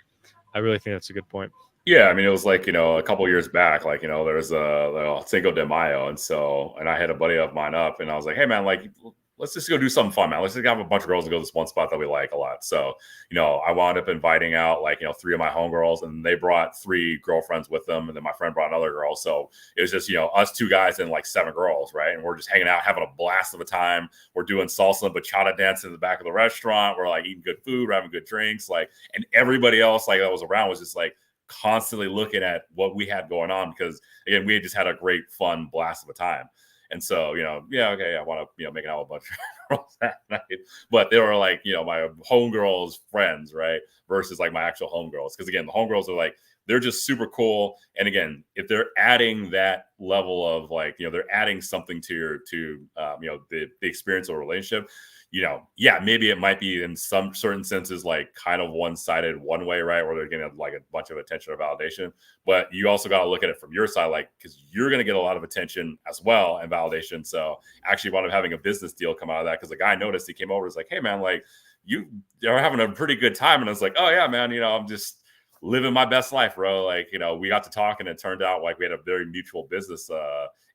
[SPEAKER 2] I really think that's a good point.
[SPEAKER 4] Yeah, I mean, it was like, you know, a couple years back, like, you know, there's a Cinco de Mayo. And I had a buddy of mine up and I was like, hey, man, like, let's just go do something fun, man. Let's just have a bunch of girls and go to this one spot that we like a lot. So, you know, I wound up inviting out like, you know, 3 of my homegirls, and they brought 3 girlfriends with them. And then my friend brought another girl. So it was just, you know, us 2 guys and like 7 girls, right? And we're just hanging out, having a blast of a time. We're doing salsa and bachata dancing in the back of the restaurant. We're like eating good food, we're having good drinks. Like, and everybody else like that was around was just like, constantly looking at what we had going on, because again, we had just had a great fun blast of a time. And so, you know, yeah, okay, I want to, you know, make out with a bunch of girls that night. But they were like, you know, my homegirls' friends, right? Versus like my actual homegirls. Because again, the homegirls are like, they're just super cool. And again, if they're adding that level of like, you know, they're adding something to your, you know, the experience of a relationship, you know, yeah, maybe it might be in some certain senses like kind of one-sided one way, right? Where they're getting like a bunch of attention or validation. But you also got to look at it from your side, like, because you're going to get a lot of attention as well and validation. So actually wound up having a business deal come out of that, because the guy noticed, he came over, was like, hey man, like you are having a pretty good time. And I was like, oh yeah, man, you know, I'm just living my best life, bro. Like, you know, we got to talk and it turned out like we had a very mutual business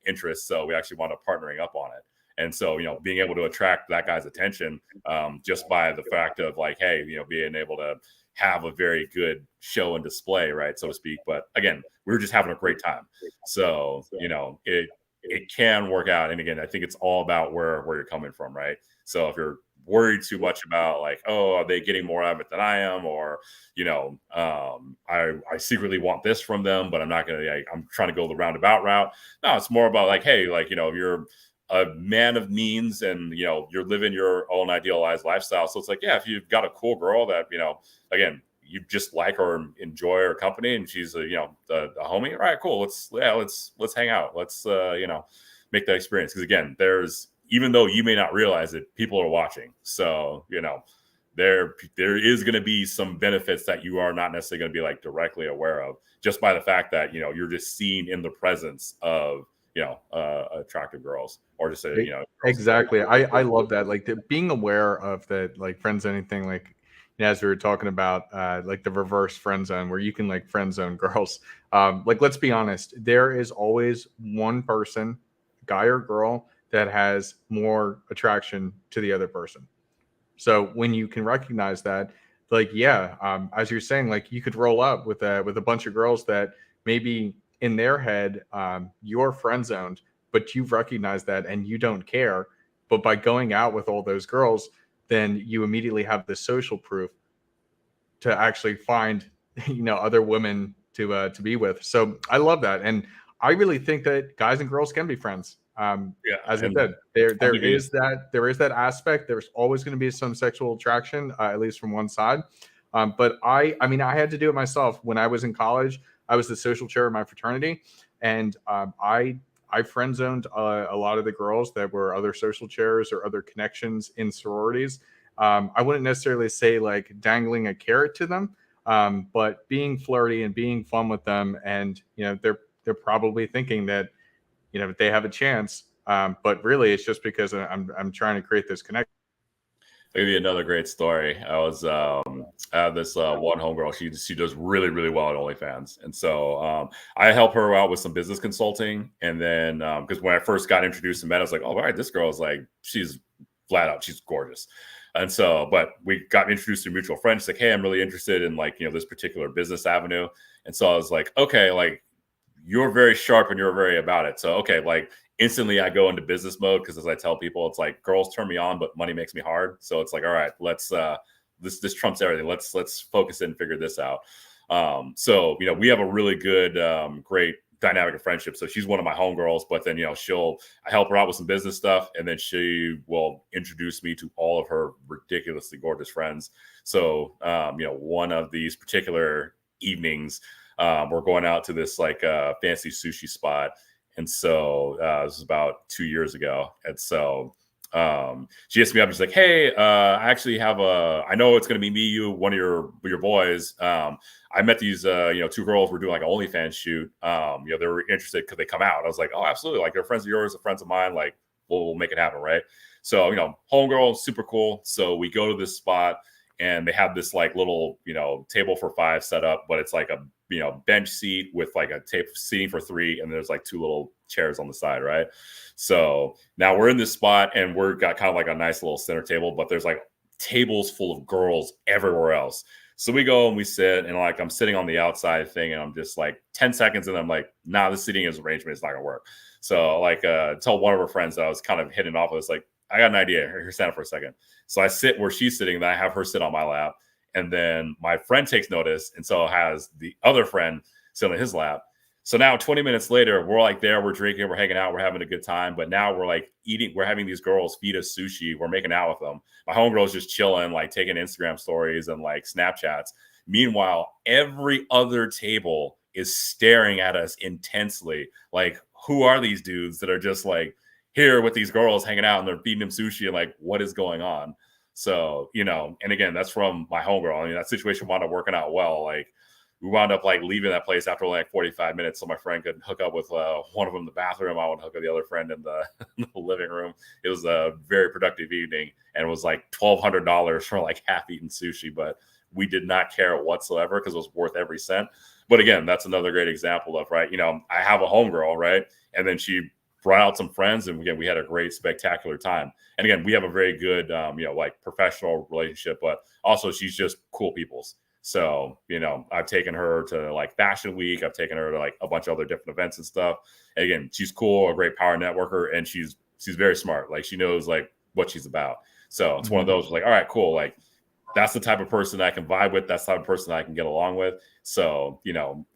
[SPEAKER 4] interest. So we actually wound up partnering up on it. And so, you know, being able to attract that guy's attention just by the fact of like, hey, you know, being able to have a very good show and display, right, so to speak. But again, we were just having a great time. So, you know, it can work out. And again, I think it's all about where you're coming from, right? So if you're worried too much about like, oh, are they getting more of it than I am? Or, you know, I secretly want this from them, but I'm not going to, I'm trying to go the roundabout route. No, it's more about like, hey, like, you know, you're a man of means and, you know, you're living your own idealized lifestyle. So it's like, yeah, if you've got a cool girl that, you know, again, you just like or enjoy her company and she's a, you know, a homie, all right, cool. Let's hang out. Let's, you know, make that experience. Cause again, even though you may not realize it, people are watching. So, you know, there is going to be some benefits that you are not necessarily going to be like directly aware of just by the fact that, you know, you're just seen in the presence of, you know, attractive girls, or just say, you know,
[SPEAKER 1] exactly. I love that. Like being aware of that, like friends, anything like, you know, as we were talking about, like the reverse friend zone where you can like friend zone girls. Like, let's be honest, there is always one person, guy or girl, that has more attraction to the other person. So when you can recognize that, like, yeah, as you're saying, like you could roll up with a bunch of girls that maybe in their head, you're friend zoned, but you've recognized that and you don't care. But by going out with all those girls, then you immediately have the social proof to actually find, you know, other women to be with. So I love that, and I really think that guys and girls can be friends.
[SPEAKER 4] yeah,
[SPEAKER 1] as I said, there is that aspect. There's always going to be some sexual attraction, at least from one side. But I mean, I had to do it myself when I was in college. I was the social chair of my fraternity, and I friend zoned a lot of the girls that were other social chairs or other connections in sororities. I wouldn't necessarily say like dangling a carrot to them, but being flirty and being fun with them, and they're probably thinking that they have a chance, but really it's just because I'm trying to create this connection.
[SPEAKER 4] I'll give you another great story. I have this one homegirl. She does really, really well at OnlyFans, and so I help her out with some business consulting. And then because when I first got introduced and met, I was like, oh, all right, this girl is like, she's flat out, she's gorgeous. And so, but we got introduced to a mutual friend. She's like, hey, I'm really interested in like this particular business avenue. And so I was like, okay, like you're very sharp and you're very about it. So okay, like instantly I go into business mode, because as I tell people, it's like girls turn me on, but money makes me hard. So it's like, all right, let's this trumps everything. Let's focus in and figure this out. So we have a really good, great dynamic of friendship. So she's one of my homegirls, but then I help her out with some business stuff, and then she will introduce me to all of her ridiculously gorgeous friends. So one of these particular evenings, we're going out to this like fancy sushi spot. And so this was about 2 years ago. And so she hits me up and she's like, hey, I actually have I know it's going to be me, you, one of your boys. I met these, two girls were doing like an OnlyFans shoot. They were interested. Could they come out? I was like, oh, absolutely. Like they're friends of yours, they're friends of mine. Like we'll make it happen. Right. So, homegirl, super cool. So we go to this spot and they have this like little, table for 5 set up, but it's like a, bench seat with like a seating for 3. And there's like 2 little chairs on the side. Right. So now we're in this spot and we're got kind of like a nice little center table, but there's like tables full of girls everywhere else. So we go and we sit, and like I'm sitting on the outside thing, and I'm just like 10 seconds and I'm like, nah, this seating arrangement is not gonna work. So like tell one of her friends that I was kind of hitting off with, like, I got an idea. Here, stand up for a second. So I sit where she's sitting, then I have her sit on my lap. And then my friend takes notice, and so has the other friend sit on his lap. So now 20 minutes later, we're like there, we're drinking, we're hanging out, we're having a good time. But now we're like eating, we're having these girls feed us sushi, we're making out with them. My homegirl's just chilling, like taking Instagram stories and like Snapchats. Meanwhile, every other table is staring at us intensely. Like, who are these dudes that are just like here with these girls hanging out and they're feeding them sushi, and like, what is going on? So, and again, that's from my homegirl. I mean, that situation wound up working out well. Like, we wound up like leaving that place after like 45 minutes, so my friend could hook up with one of them in the bathroom. I would hook up the other friend in the, in the living room. It was a very productive evening, and it was like $1,200 for like half-eaten sushi, but we did not care whatsoever because it was worth every cent. But again, that's another great example of, right, I have a homegirl, right, and then she brought out some friends, and again, we had a great, spectacular time. And again, we have a very good, like professional relationship, but also she's just cool people's. So, I've taken her to like Fashion Week. I've taken her to like a bunch of other different events and stuff. And again, she's cool, a great power networker, and she's very smart. Like, she knows like what she's about. So it's one of those like, all right, cool. Like, that's the type of person I can vibe with. That's the type of person I can get along with. So,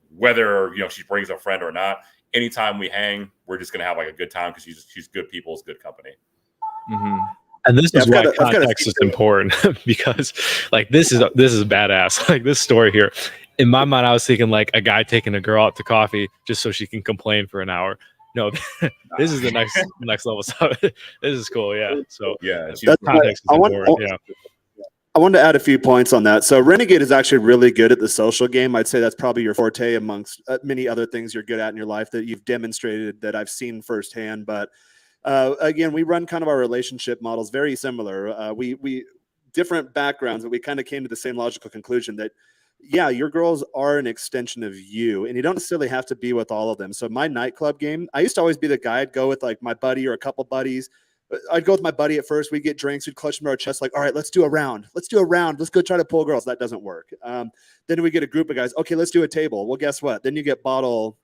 [SPEAKER 4] whether, she brings a friend or not, anytime we hang, we're just going to have like a good time, because she's good people, it's good company.
[SPEAKER 1] Mm-hmm.
[SPEAKER 2] And this is why context is important, because like this is badass. Like this story here, in my mind, I was thinking like a guy taking a girl out to coffee just so she can complain for an hour. No, this is the next level stuff. This is cool. Yeah. So
[SPEAKER 4] yeah,
[SPEAKER 2] context is important. Yeah.
[SPEAKER 3] I wanted to add a few points on that. So Renegade is actually really good at the social game. I'd say that's probably your forte amongst many other things you're good at in your life that you've demonstrated that I've seen firsthand. But again, we run kind of our relationship models very similar. We different backgrounds, but we kind of came to the same logical conclusion that, yeah, your girls are an extension of you, and you don't necessarily have to be with all of them. So my nightclub game, I used to always be the guy. I'd go with like my buddy or a couple buddies. I'd go with my buddy at first. We'd get drinks. We'd clutch them to our chest like, all right, let's do a round. Let's go try to pull girls. That doesn't work. Then we get a group of guys. Okay, let's do a table. Well, guess what? Then you get bottle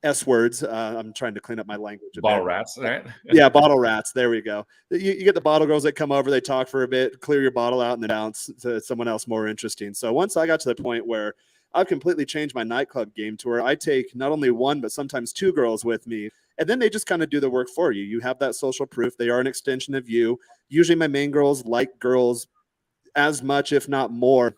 [SPEAKER 3] S words. I'm trying to clean up my language.
[SPEAKER 4] Bottle rats, right?
[SPEAKER 3] Yeah, bottle rats. There we go. You get the bottle girls that come over. They talk for a bit, clear your bottle out, and then bounce to someone else more interesting. So once I got to the point where I've completely changed my nightclub game to where I take not only one, but sometimes 2 girls with me. And then they just kind of do the work for you. You have that social proof. They are an extension of you. Usually my main girls like girls as much, if not more,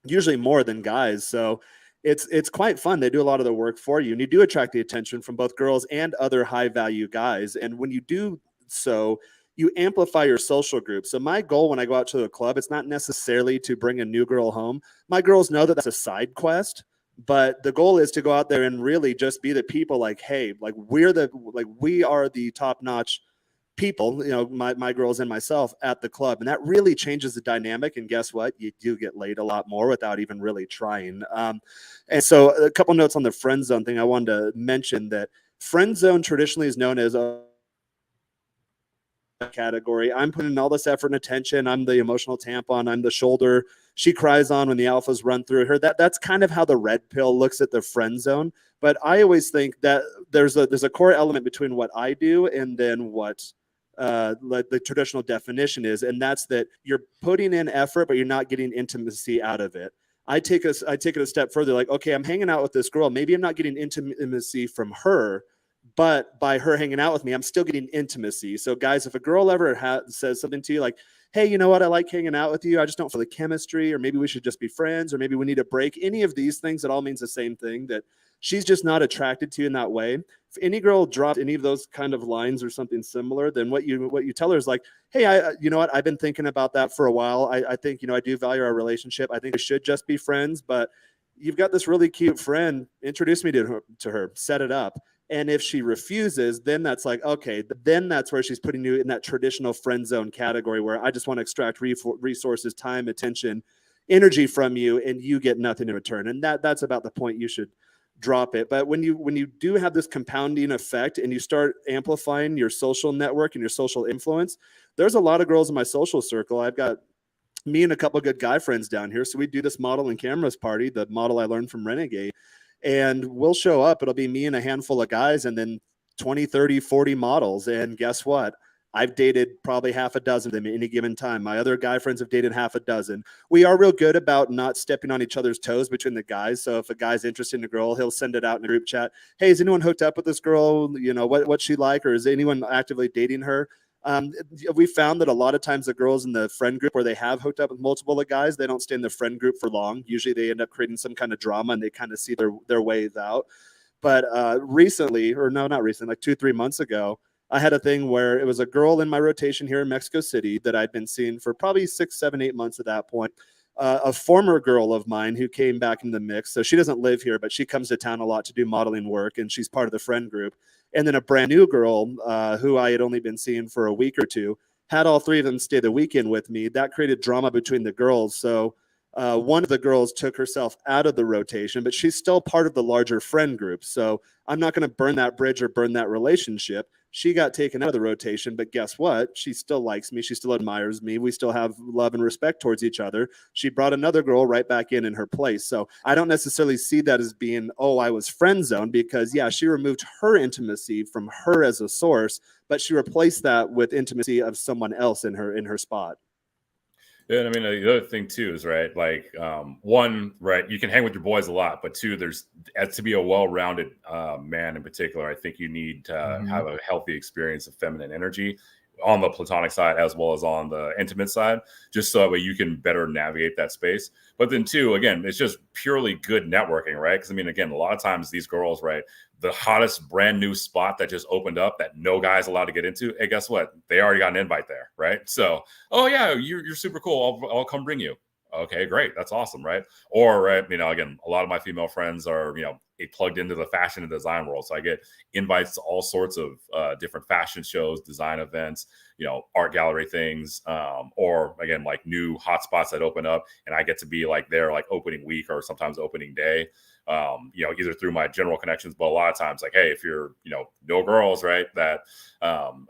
[SPEAKER 3] usually more than guys. So it's quite fun. They do a lot of the work for you, and you do attract the attention from both girls and other high value guys. And when you do so, you amplify your social group. So my goal when I go out to a club, it's not necessarily to bring a new girl home. My girls know that that's a side quest, but the goal is to go out there and really just be the people like, hey, like we are the top notch people, my girls and myself at the club. And that really changes the dynamic. And guess what? You do get laid a lot more without even really trying. And so a couple notes on the friend zone thing. I wanted to mention that friend zone traditionally is known as a category. I'm putting all this effort and attention. I'm the emotional tampon. I'm the shoulder she cries on when the alphas run through her. That's kind of how the red pill looks at the friend zone. But I always think that there's a core element between what I do and then what like the traditional definition is, and that's that you're putting in effort, but you're not getting intimacy out of it. I take it a step further. Like, okay, I'm hanging out with this girl. Maybe I'm not getting intimacy from her, but by her hanging out with me, I'm still getting intimacy. So guys, if a girl ever says something to you like, hey, you know what, I like hanging out with you, I just don't feel the chemistry, or maybe we should just be friends, or maybe we need a break, any of these things, it all means the same thing, that she's just not attracted to you in that way. If any girl drops any of those kind of lines or something similar, then what you tell her is like, hey, you know what, I've been thinking about that for a while. I think, I do value our relationship. I think we should just be friends, but you've got this really cute friend. Introduce me to her, set it up. And if she refuses, then that's like, okay, then that's where she's putting you in that traditional friend zone category where I just want to extract resources, time, attention, energy from you, and you get nothing in return. And that's about the point you should drop it. But when you do have this compounding effect and you start amplifying your social network and your social influence, there's a lot of girls in my social circle. I've got me and a couple of good guy friends down here. So we do this model and cameras party, the model I learned from Renegade. And we'll show up. It'll be me and a handful of guys and then 20, 30, 40 models. And guess what? I've dated probably half a dozen of them at any given time. My other guy friends have dated half a dozen. We are real good about not stepping on each other's toes between the guys. So if a guy's interested in a girl, he'll send it out in a group chat. Hey, is anyone hooked up with this girl? What's she like? Or is anyone actively dating her? We found that a lot of times the girls in the friend group where they have hooked up with multiple of guys, they don't stay in the friend group for long. Usually they end up creating some kind of drama and they kind of see their ways out. But recently, or no, not recently, like 2-3 months ago, I had a thing where it was a girl in my rotation here in Mexico City that I'd been seeing for probably 6, 7, 8 months at that point. A former girl of mine who came back in the mix. So she doesn't live here, but she comes to town a lot to do modeling work, and she's part of the friend group. And then a brand new girl who I had only been seeing for a week or two, had all three of them stay the weekend with me. That created drama between the girls. So one of the girls took herself out of the rotation, but she's still part of the larger friend group. So I'm not going to burn that bridge or burn that relationship. She got taken out of the rotation, but guess what? She still likes me. She still admires me. We still have love and respect towards each other. She brought another girl right back in her place. So I don't necessarily see that as being, oh, I was friend zoned, because yeah, she removed her intimacy from her as a source, but she replaced that with intimacy of someone else in her spot.
[SPEAKER 4] Yeah, and I mean, the other thing too is, right, like, one, right, you can hang with your boys a lot, but two, there's to be a well-rounded man in particular, I think you need to have a healthy experience of feminine energy on the platonic side as well as on the intimate side, just so that way you can better navigate that space. But then two, again, it's just purely good networking, right? Because I mean, again, a lot of times these girls, right, the hottest brand new spot that just opened up that no guy's allowed to get into, hey, guess what? They already got an invite there, right? So, oh yeah, you're super cool. I'll come bring you. Okay, great. That's awesome, right? Or, right, again, a lot of my female friends are, plugged into the fashion and design world. So I get invites to all sorts of different fashion shows, design events, art gallery things, or again, like new hotspots that open up, and I get to be like there, like opening week or sometimes opening day. Either through my general connections, but a lot of times, like, hey, if you're, no girls, right, that,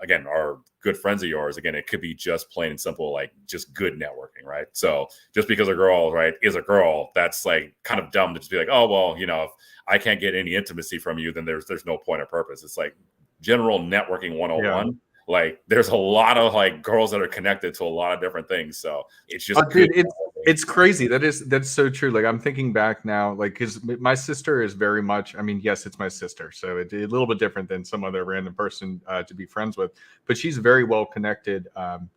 [SPEAKER 4] again, are good friends of yours, again, it could be just plain and simple, like just good networking, right? So just because a girl, right, is a girl, that's like kind of dumb to just be like, oh, well, if I can't get any intimacy from you, then there's no point or purpose. It's like general networking 101. Yeah. Like there's a lot of like girls that are connected to a lot of different things. So it's just
[SPEAKER 1] it's crazy. That's so true. Like I'm thinking back now, like, because my sister is very much, yes, it's my sister, so it's a little bit different than some other random person to be friends with, but she's very well connected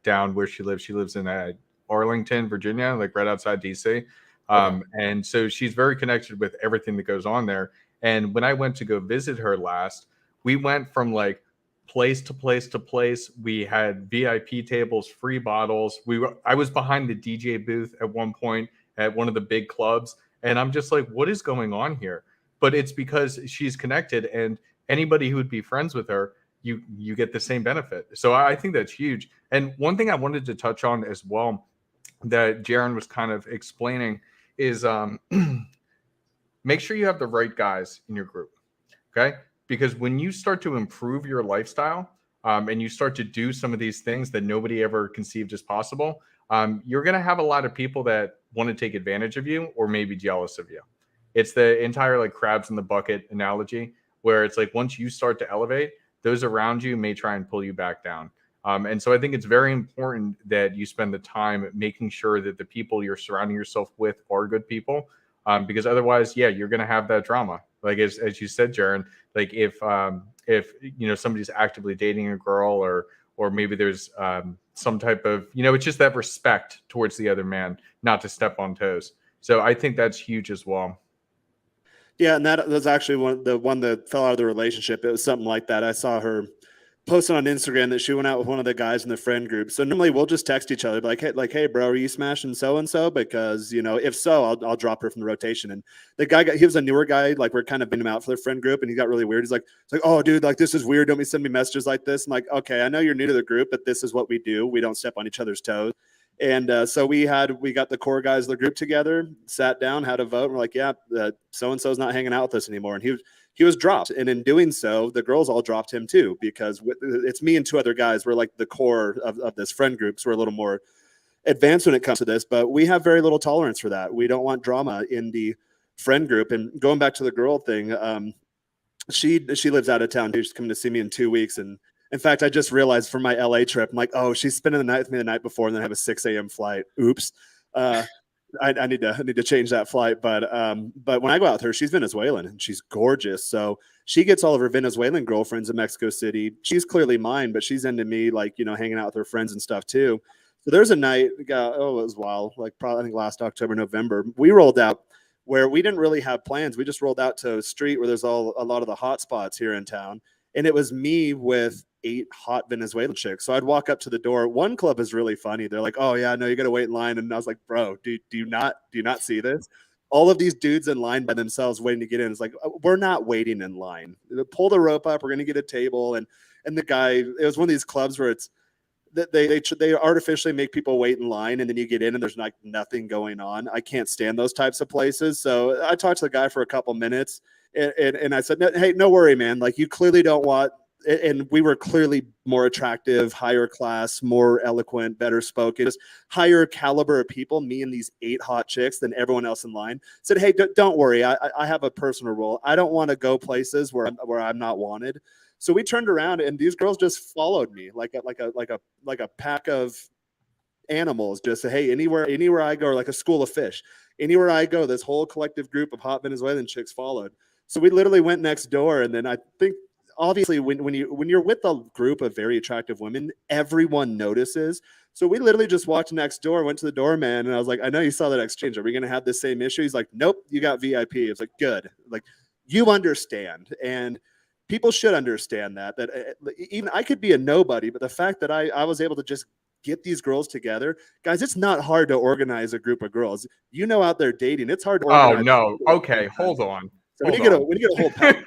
[SPEAKER 1] down where she lives. She lives in Arlington, Virginia, like right outside DC. And so she's very connected with everything that goes on there. And when I went to go visit her last, we went from like place to place to place. We had VIP tables, free bottles. I was behind the DJ booth at one point at one of the big clubs, and I'm just like, what is going on here? But it's because she's connected, and anybody who would be friends with her, you get the same benefit. So I think that's huge. And one thing I wanted to touch on as well that Jaron was kind of explaining is make sure you have the right guys in your group. Okay. Because when you start to improve your lifestyle and you start to do some of these things that nobody ever conceived as possible, you're going to have a lot of people that want to take advantage of you or maybe jealous of you. It's the entire like crabs in the bucket analogy where it's like once you start to elevate, those around you may try and pull you back down. And so I think it's very important that you spend the time making sure that the people you're surrounding yourself with are good people. Because otherwise, yeah, you're going to have that drama. Like as you said, Jaron, like if you know somebody's actively dating a girl or maybe there's some type of, you know, it's just that respect towards the other man, not to step on toes. So I think that's huge as well.
[SPEAKER 3] Yeah, and that was actually the one that fell out of the relationship. It was something like that. I saw her posting on Instagram that she went out with one of the guys in the friend group. So normally we'll just text each other like, hey, bro, are you smashing so and so? Because, you know, if so, I'll drop her from the rotation. And the guy he was a newer guy. Like we're kind of been him out for the friend group, and he got really weird. It's like, oh, dude, like this is weird. Don't be sending me messages like this. I'm like, okay, I know you're new to the group, but this is what we do. We don't step on each other's toes. And so we got the core guys of the group together, sat down, had a vote. And we're like, yeah, so and so's not hanging out with us anymore. And he was dropped. And in doing so, the girls all dropped him too, because it's me and two other guys. We're like the core of this friend group. So we're a little more advanced when it comes to this, but we have very little tolerance for that. We don't want drama in the friend group. And going back to the girl thing, she lives out of town. She's coming to see me in 2 weeks. And in fact, I just realized for my LA trip, I'm like, oh, she's spending the night with me the night before and then have a 6 a.m. flight. Oops. I need to change that flight. But when I go out with her, she's Venezuelan and she's gorgeous. So she gets all of her Venezuelan girlfriends in Mexico City. She's clearly mine, but she's into me, like, you know, hanging out with her friends and stuff too. So there's a night, it was wild, like probably I think last October, November, we rolled out where we didn't really have plans. We just rolled out to a street where there's a lot of the hot spots here in town. And it was me with 8 hot Venezuelan chicks. So I'd walk up to the door. One club is really funny. They're like, oh yeah, no, you got to wait in line. And I was like, bro, do you not see this? All of these dudes in line by themselves waiting to get in. It's like, we're not waiting in line. Pull the rope up. We're going to get a table. And the guy, it was one of these clubs where it's, they artificially make people wait in line, and then you get in and there's like nothing going on. I can't stand those types of places. So I talked to the guy for a couple minutes, and I said, hey, no worry, man. Like you clearly don't want, and we were clearly more attractive, higher class, more eloquent, better spoken, just higher caliber of people, me and these 8 hot chicks than everyone else in line. Said, hey, don't worry. I have a personal rule. I don't want to go places where I'm not wanted. So we turned around and these girls just followed me like a pack of animals. Just say, hey, anywhere I go, or like a school of fish, anywhere I go, this whole collective group of hot Venezuelan chicks followed. So we literally went next door, and then I think obviously when you're with a group of very attractive women, everyone notices. So we literally just walked next door, went to the doorman, and I was like, I know you saw that exchange. Are we going to have the same issue? He's like, nope, you got VIP. It's like, good. Like you understand. And people should understand that even I could be a nobody, but the fact that I was able to just get these girls together, guys, it's not hard to organize a group of girls. You know, out there dating, it's hard to organize.
[SPEAKER 1] Oh no. Okay. Hold on.
[SPEAKER 3] So we get a whole package.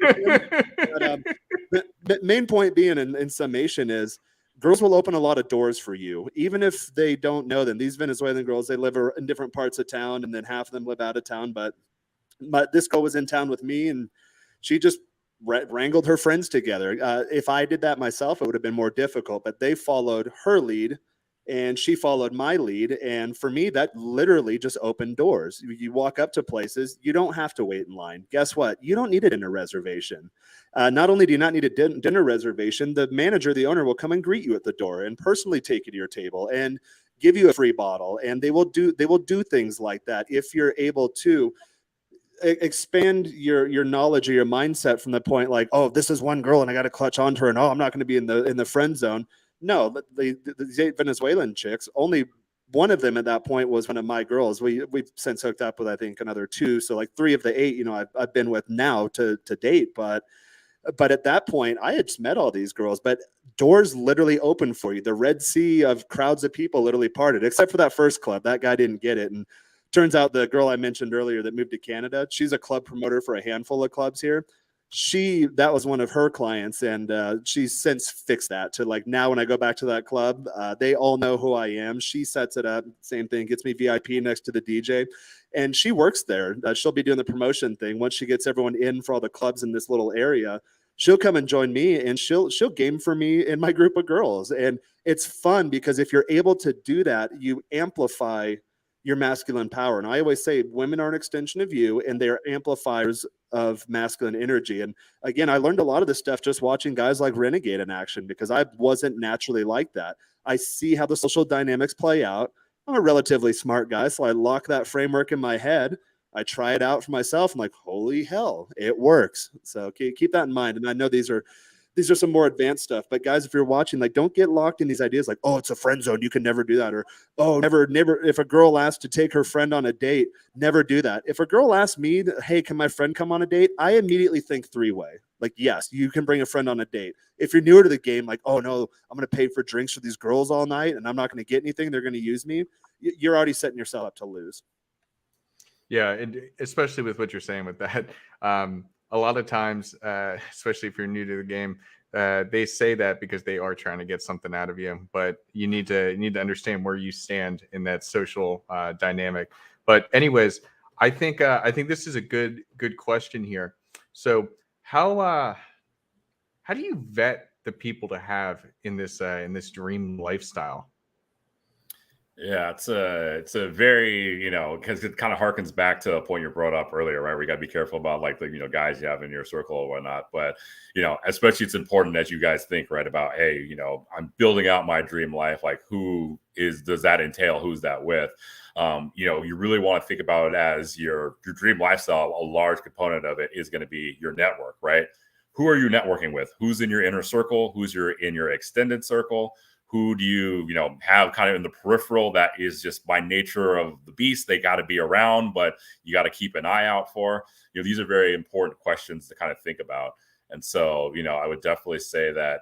[SPEAKER 3] But the main point being in summation is girls will open a lot of doors for you, even if they don't know them. These Venezuelan girls, they live in different parts of town, and then half of them live out of town. But this girl was in town with me, and she just wrangled her friends together. If I did that myself, it would have been more difficult, but they followed her lead and she followed my lead. And for me, that literally just opened doors. You walk up to places, you don't have to wait in line. Guess what? You don't need a dinner reservation. Not only do you not need a dinner reservation, the manager, the owner will come and greet you at the door and personally take you to your table and give you a free bottle. And they will do things like that if you're able to expand your knowledge or your mindset from the point like, oh, this is one girl and I got to clutch onto her, and oh, I'm not going to be in the friend zone. No, these 8 Venezuelan chicks only one of them at that point was one of my girls. We've since hooked up with, I think, another 2. So like 3 of the 8, you know, I've been with now to date. But at that point, I had just met all these girls, but doors literally opened for you. The Red Sea of crowds of people literally parted, except for that first club. That guy didn't get it. And turns out the girl I mentioned earlier that moved to Canada, she's a club promoter for a handful of clubs here. That was one of her clients, and she's since fixed that to like now when I go back to that club, they all know who I am. She sets it up, same thing, gets me VIP next to the DJ, and she works there. She'll be doing the promotion thing once she gets everyone in for all the clubs in this little area. She'll come and join me, and she'll game for me in my group of girls, and it's fun because if you're able to do that, you amplify your masculine power. And I always say women are an extension of you, and they're amplifiers of masculine energy. And again, I learned a lot of this stuff just watching guys like Renegade in action, because I wasn't naturally like that. I see how the social dynamics play out. I'm a relatively smart guy, so I lock that framework in my head. I try it out for myself. I'm like, holy hell, it works. So keep that in mind. And I know these are some more advanced stuff, but guys, if you're watching, like, don't get locked in these ideas like, oh, it's a friend zone, you can never do that. Or, oh, never, if a girl asks to take her friend on a date, never do that. If a girl asks me, hey, can my friend come on a date? I immediately think 3-way. Like, yes, you can bring a friend on a date. If you're newer to the game, like, oh no, I'm going to pay for drinks for these girls all night and I'm not going to get anything, they're going to use me. You're already setting yourself up to lose.
[SPEAKER 1] Yeah, and especially with what you're saying with that, a lot of times, especially if you're new to the game, they say that because they are trying to get something out of you. But you need to understand where you stand in that social dynamic. But anyways, I think this is a good question here. So how do you vet the people to have in this dream lifestyle?
[SPEAKER 4] Yeah, it's a very, you know, because it kind of harkens back to a point you brought up earlier, right? We got to be careful about like the, you know, guys you have in your circle or whatnot. But, you know, especially it's important that you guys think, right, about, hey, you know, I'm building out my dream life. Like, does that entail? Who's that with? You know, you really want to think about it as your dream lifestyle. A large component of it is going to be your network, right? Who are you networking with? Who's in your inner circle? Who's in your extended circle? Who do you have kind of in the peripheral that is just by nature of the beast, they got to be around, but you got to keep an eye out for? You know, these are very important questions to kind of think about. And so, you know, I would definitely say that,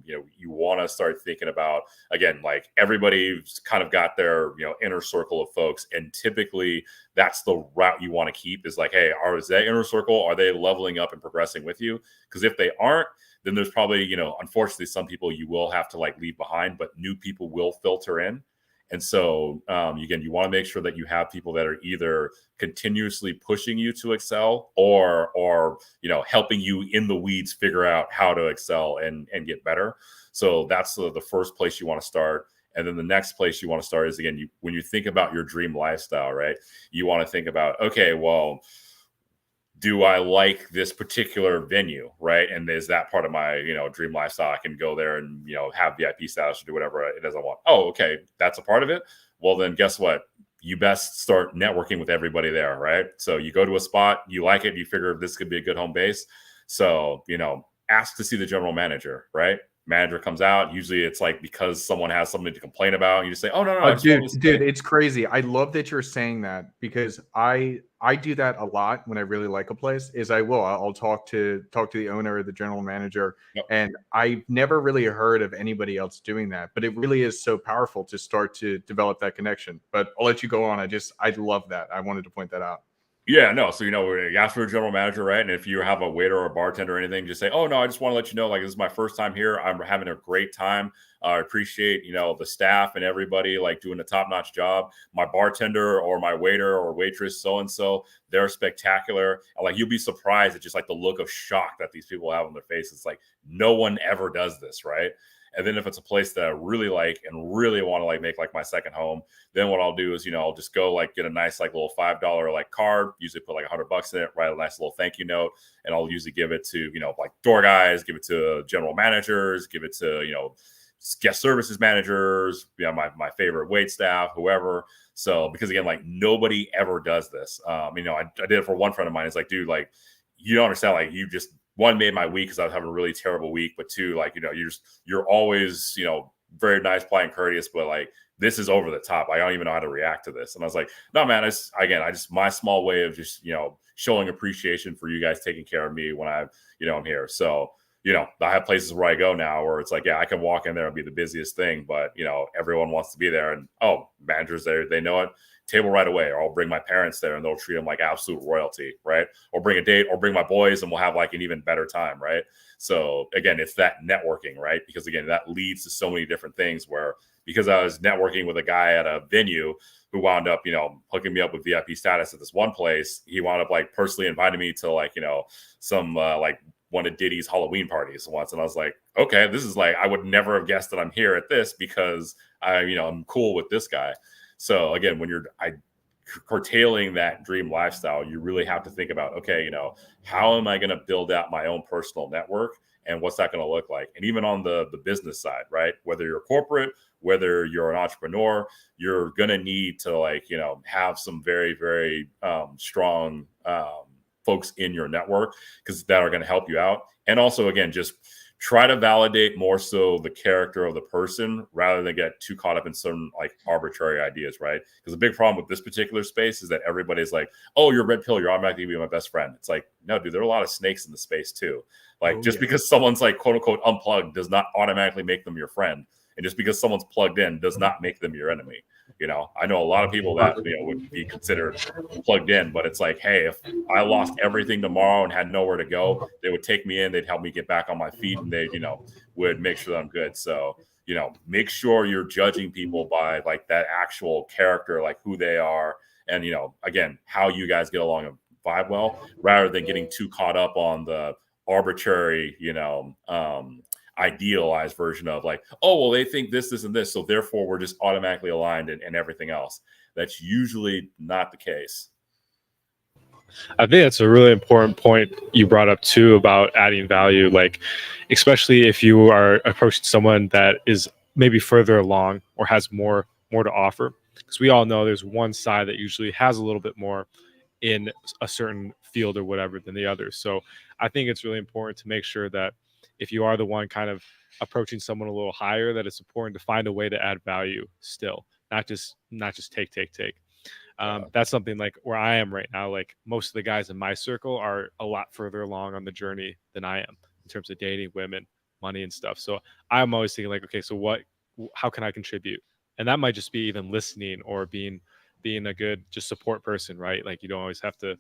[SPEAKER 4] you know, you want to start thinking about, again, like everybody's kind of got their, you know, inner circle of folks. And typically that's the route you want to keep is like, hey, is that inner circle? Are they leveling up and progressing with you? Because if they aren't, then there's probably, you know, unfortunately, some people you will have to like leave behind, but new people will filter in. And so, again, you want to make sure that you have people that are either continuously pushing you to excel or you know, helping you in the weeds figure out how to excel and get better. So that's the first place you want to start. And then the next place you want to start is, again, when you think about your dream lifestyle, right? You want to think about, okay, well, do I like this particular venue, right? And is that part of my, you know, dream lifestyle? I can go there and, you know, have VIP status or do whatever it is I want. Oh, okay, that's a part of it. Well, then guess what? You best start networking with everybody there, right? So you go to a spot, you like it, you figure this could be a good home base. So, you know, ask to see the general manager, right? Manager comes out. Usually it's like because someone has something to complain about. You just say, oh, no.
[SPEAKER 1] Dude, it's crazy. I love that you're saying that because I do that a lot when I really like a place is I'll talk to the owner or the general manager.
[SPEAKER 4] Yep.
[SPEAKER 1] And I've never really heard of anybody else doing that, but it really is so powerful to start to develop that connection. But I'll let you go on. I love that. I wanted to point that out.
[SPEAKER 4] Yeah, no. So, you know, you ask for a general manager, right? And if you have a waiter or a bartender or anything, just say, oh, no, I just want to let you know, like, this is my first time here. I'm having a great time. I appreciate, you know, the staff and everybody like doing a top-notch job. My bartender or my waiter or waitress, so-and-so, they're spectacular. And, like, you'll be surprised at just like the look of shock that these people have on their face. It's like, no one ever does this, right? And then if it's a place that I really like and really want to like make like my second home, then what I'll do is, you know, I'll just go like get a nice like little $5 like card, usually put like $100 in it, write a nice little thank you note. And I'll usually give it to, you know, like door guys, give it to general managers, give it to, you know, guest services managers, you know, my favorite wait staff, whoever. So, because again, like nobody ever does this. You know, I did it for one friend of mine. It's like, dude, like, you don't understand, like you just, one, made my week because I was having a really terrible week, but two, like, you know, you're always, you know, very nice, polite, and courteous, but like this is over the top. I don't even know how to react to this. And I was like, no, man, I just my small way of just, showing appreciation for you guys taking care of me when I'm here. So, I have places where I go now where it's like, yeah, I can walk in there and be the busiest thing, but everyone wants to be there. And managers there, they know it. Table right away, or I'll bring my parents there and they'll treat them like absolute royalty, right? Or bring a date, or bring my boys, and we'll have like an even better time, right? So again, it's that networking, right? Because again, that leads to so many different things where, because I was networking with a guy at a venue who wound up, hooking me up with VIP status at this one place. He wound up like personally inviting me to like, some like one of Diddy's Halloween parties once. And I was like, okay, this is like, I would never have guessed that I'm here at this because I'm cool with this guy. So again, when you're curtailing that dream lifestyle, you really have to think about, okay, how am I going to build out my own personal network, and what's that going to look like? And even on the business side, right? Whether you're corporate, whether you're an entrepreneur, you're going to need to have some very, very strong folks in your network, because that are going to help you out. And also, again, just try to validate more so the character of the person rather than get too caught up in some like arbitrary ideas, right? Because the big problem with this particular space is that everybody's like, oh, you're red pill, you're automatically gonna be my best friend. It's like, no, dude, there are a lot of snakes in the space too. Like, because someone's like quote unquote unplugged does not automatically make them your friend. And just because someone's plugged in does not make them your enemy. I know a lot of people that would be considered plugged in, but it's like, hey, if I lost everything tomorrow and had nowhere to go, they would take me in, they'd help me get back on my feet, and they, would make sure that I'm good. So, make sure you're judging people by like that actual character, like who they are, and again, how you guys get along and vibe well, rather than getting too caught up on the arbitrary, idealized version of like, oh, well, they think this, and this, so therefore we're just automatically aligned and everything else. That's usually not the case.
[SPEAKER 2] I think that's a really important point you brought up too about adding value, like especially if you are approaching someone that is maybe further along or has more to offer, because we all know there's one side that usually has a little bit more in a certain field or whatever than the other. So I think it's really important to make sure that if you are the one kind of approaching someone a little higher, that it's important to find a way to add value still, not just take. That's something like where I am right now. Like most of the guys in my circle are a lot further along on the journey than I am in terms of dating women, money and stuff. So I'm always thinking like, okay, so how can I contribute? And that might just be even listening or being a good just support person, right? Like you don't always have to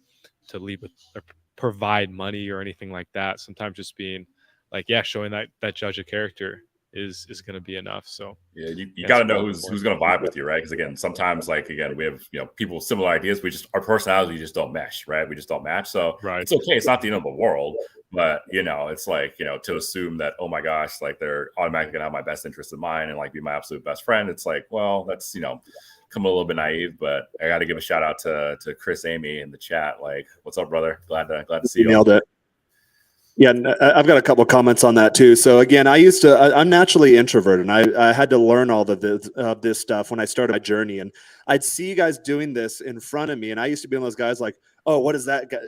[SPEAKER 2] lead with or provide money or anything like that. Sometimes just being like, yeah, showing that judge of character is going to be enough. So
[SPEAKER 4] yeah, you got to know who's going to vibe with you, right? Because again, sometimes we have people with similar ideas. Our personalities just don't mesh, right? We just don't match. So It's okay. It's not the end of the world, but it's like to assume that, oh my gosh, like they're automatically gonna have my best interest in mind and like be my absolute best friend. It's like, well, that's come a little bit naive. But I got to give a shout out to Chris Amy in the chat. Like, what's up, brother? Glad to see you.
[SPEAKER 3] Nailed it. Yeah, I've got a couple comments on that too. So again, I'm naturally introverted, and I had to learn all of this stuff when I started my journey. And I'd see you guys doing this in front of me, and I used to be one of those guys like, oh, what is that guy?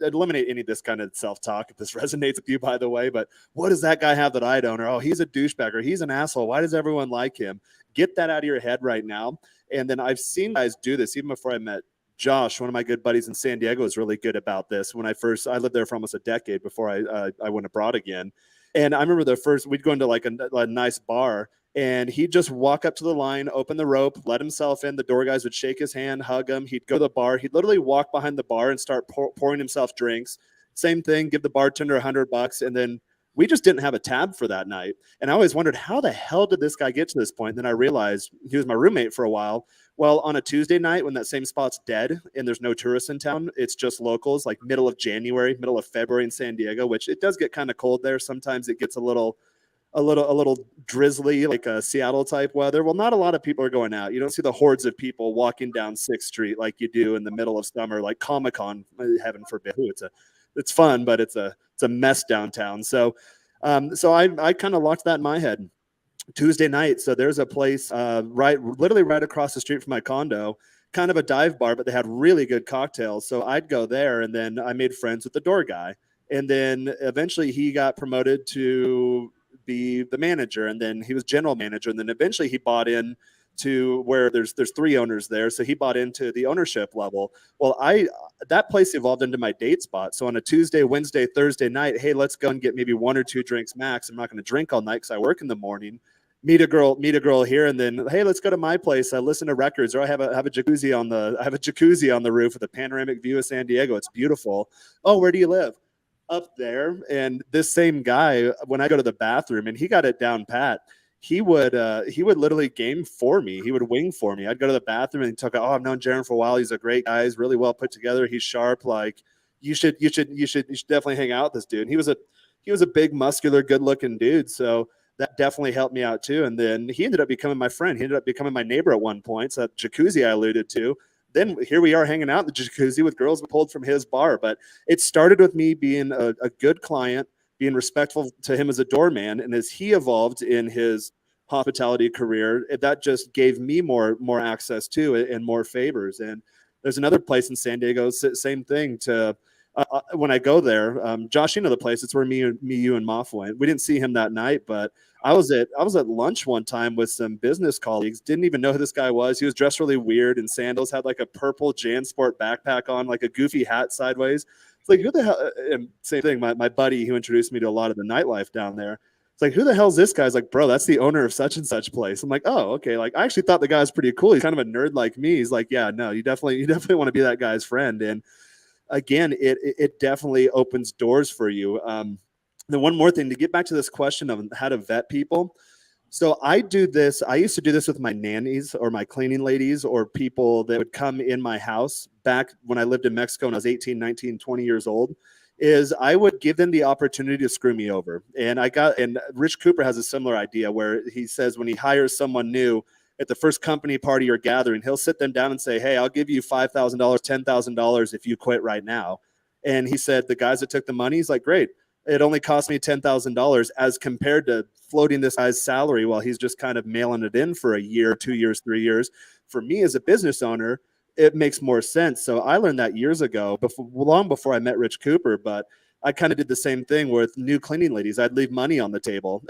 [SPEAKER 3] Eliminate any of this kind of self-talk if this resonates with you, by the way. But what does that guy have that I don't? Or, oh, he's a douchebag, or he's an asshole. Why does everyone like him? Get that out of your head right now. And then I've seen guys do this even before I met Josh, one of my good buddies in San Diego, is really good about this. When I lived there for almost a decade before I went abroad again. And I remember we'd go into like a nice bar, and he'd just walk up to the line, open the rope, let himself in. The door guys would shake his hand, hug him. He'd go to the bar. He'd literally walk behind the bar and start pouring himself drinks. Same thing, give the bartender $100. And then we just didn't have a tab for that night. And I always wondered, how the hell did this guy get to this point? And then I realized he was my roommate for a while. Well, on a Tuesday night when that same spot's dead and there's no tourists in town, it's just locals, like middle of January, middle of February in San Diego, which it does get kind of cold there. Sometimes it gets a little drizzly, like a Seattle type weather. Well, not a lot of people are going out. You don't see the hordes of people walking down 6th Street like you do in the middle of summer, like Comic-Con, heaven forbid. It's fun, but it's a mess downtown. So I kind of locked that in my head. Tuesday night, so there's a place literally right across the street from my condo, kind of a dive bar, but they had really good cocktails. So I'd go there, and then I made friends with the door guy, and then eventually he got promoted to be the manager, and then he was general manager, and then eventually he bought in to where there's 3 owners there. So he bought into the ownership level. Well, that place evolved into my date spot. So on a Tuesday, Wednesday, Thursday night, hey, let's go and get maybe 1 or 2 drinks max. I'm not going to drink all night because I work in the morning. Meet a girl here, and then hey, let's go to my place. I listen to records, or I have a jacuzzi on the roof with a panoramic view of San Diego. It's beautiful. Oh, where do you live? Up there. And this same guy, when I go to the bathroom, and he got it down pat, he would literally game for me. He would wing for me. I'd go to the bathroom and talk. Oh, I've known Jaron for a while. He's a great guy. He's really well put together. He's sharp. Like you should definitely hang out with this dude. And he was a big, muscular, good looking dude. So that definitely helped me out too. And then he ended up becoming my friend. He ended up becoming my neighbor at one point. So that jacuzzi I alluded to. Then here we are hanging out in the jacuzzi with girls we pulled from his bar. But it started with me being a good client, being respectful to him as a doorman. And as he evolved in his hospitality career, that just gave me more access to it and more favors. And there's another place in San Diego, same thing. When I go there, Josh, you know the place. It's where me, you, and Moff went. We didn't see him that night, but I was at lunch one time with some business colleagues. Didn't even know who this guy was. He was dressed really weird in sandals, had like a purple JanSport backpack on, like a goofy hat sideways. It's like, who the hell? And same thing. My buddy who introduced me to a lot of the nightlife down there. It's like, who the hell's this guy? He's like, bro, that's the owner of such and such place. I'm like, oh, okay. Like, I actually thought the guy was pretty cool. He's kind of a nerd like me. He's like, yeah, no, you definitely want to be that guy's friend. And again, it definitely opens doors for you. Then one more thing to get back to this question of how to vet people. So I used to do this with my nannies or my cleaning ladies or people that would come in my house back when I lived in Mexico when I was 18, 19, 20 years old, is I would give them the opportunity to screw me over. And Rich Cooper has a similar idea where he says when he hires someone new at the first company party or gathering, he'll sit them down and say, hey, I'll give you $5,000, $10,000 if you quit right now. And he said, the guys that took the money, he's like, great. It only cost me $10,000 as compared to floating this guy's salary while he's just kind of mailing it in for a year, 2 years, 3 years. For me as a business owner, it makes more sense. So I learned that years ago, long before I met Rich Cooper, but I kind of did the same thing with new cleaning ladies. I'd leave money on the table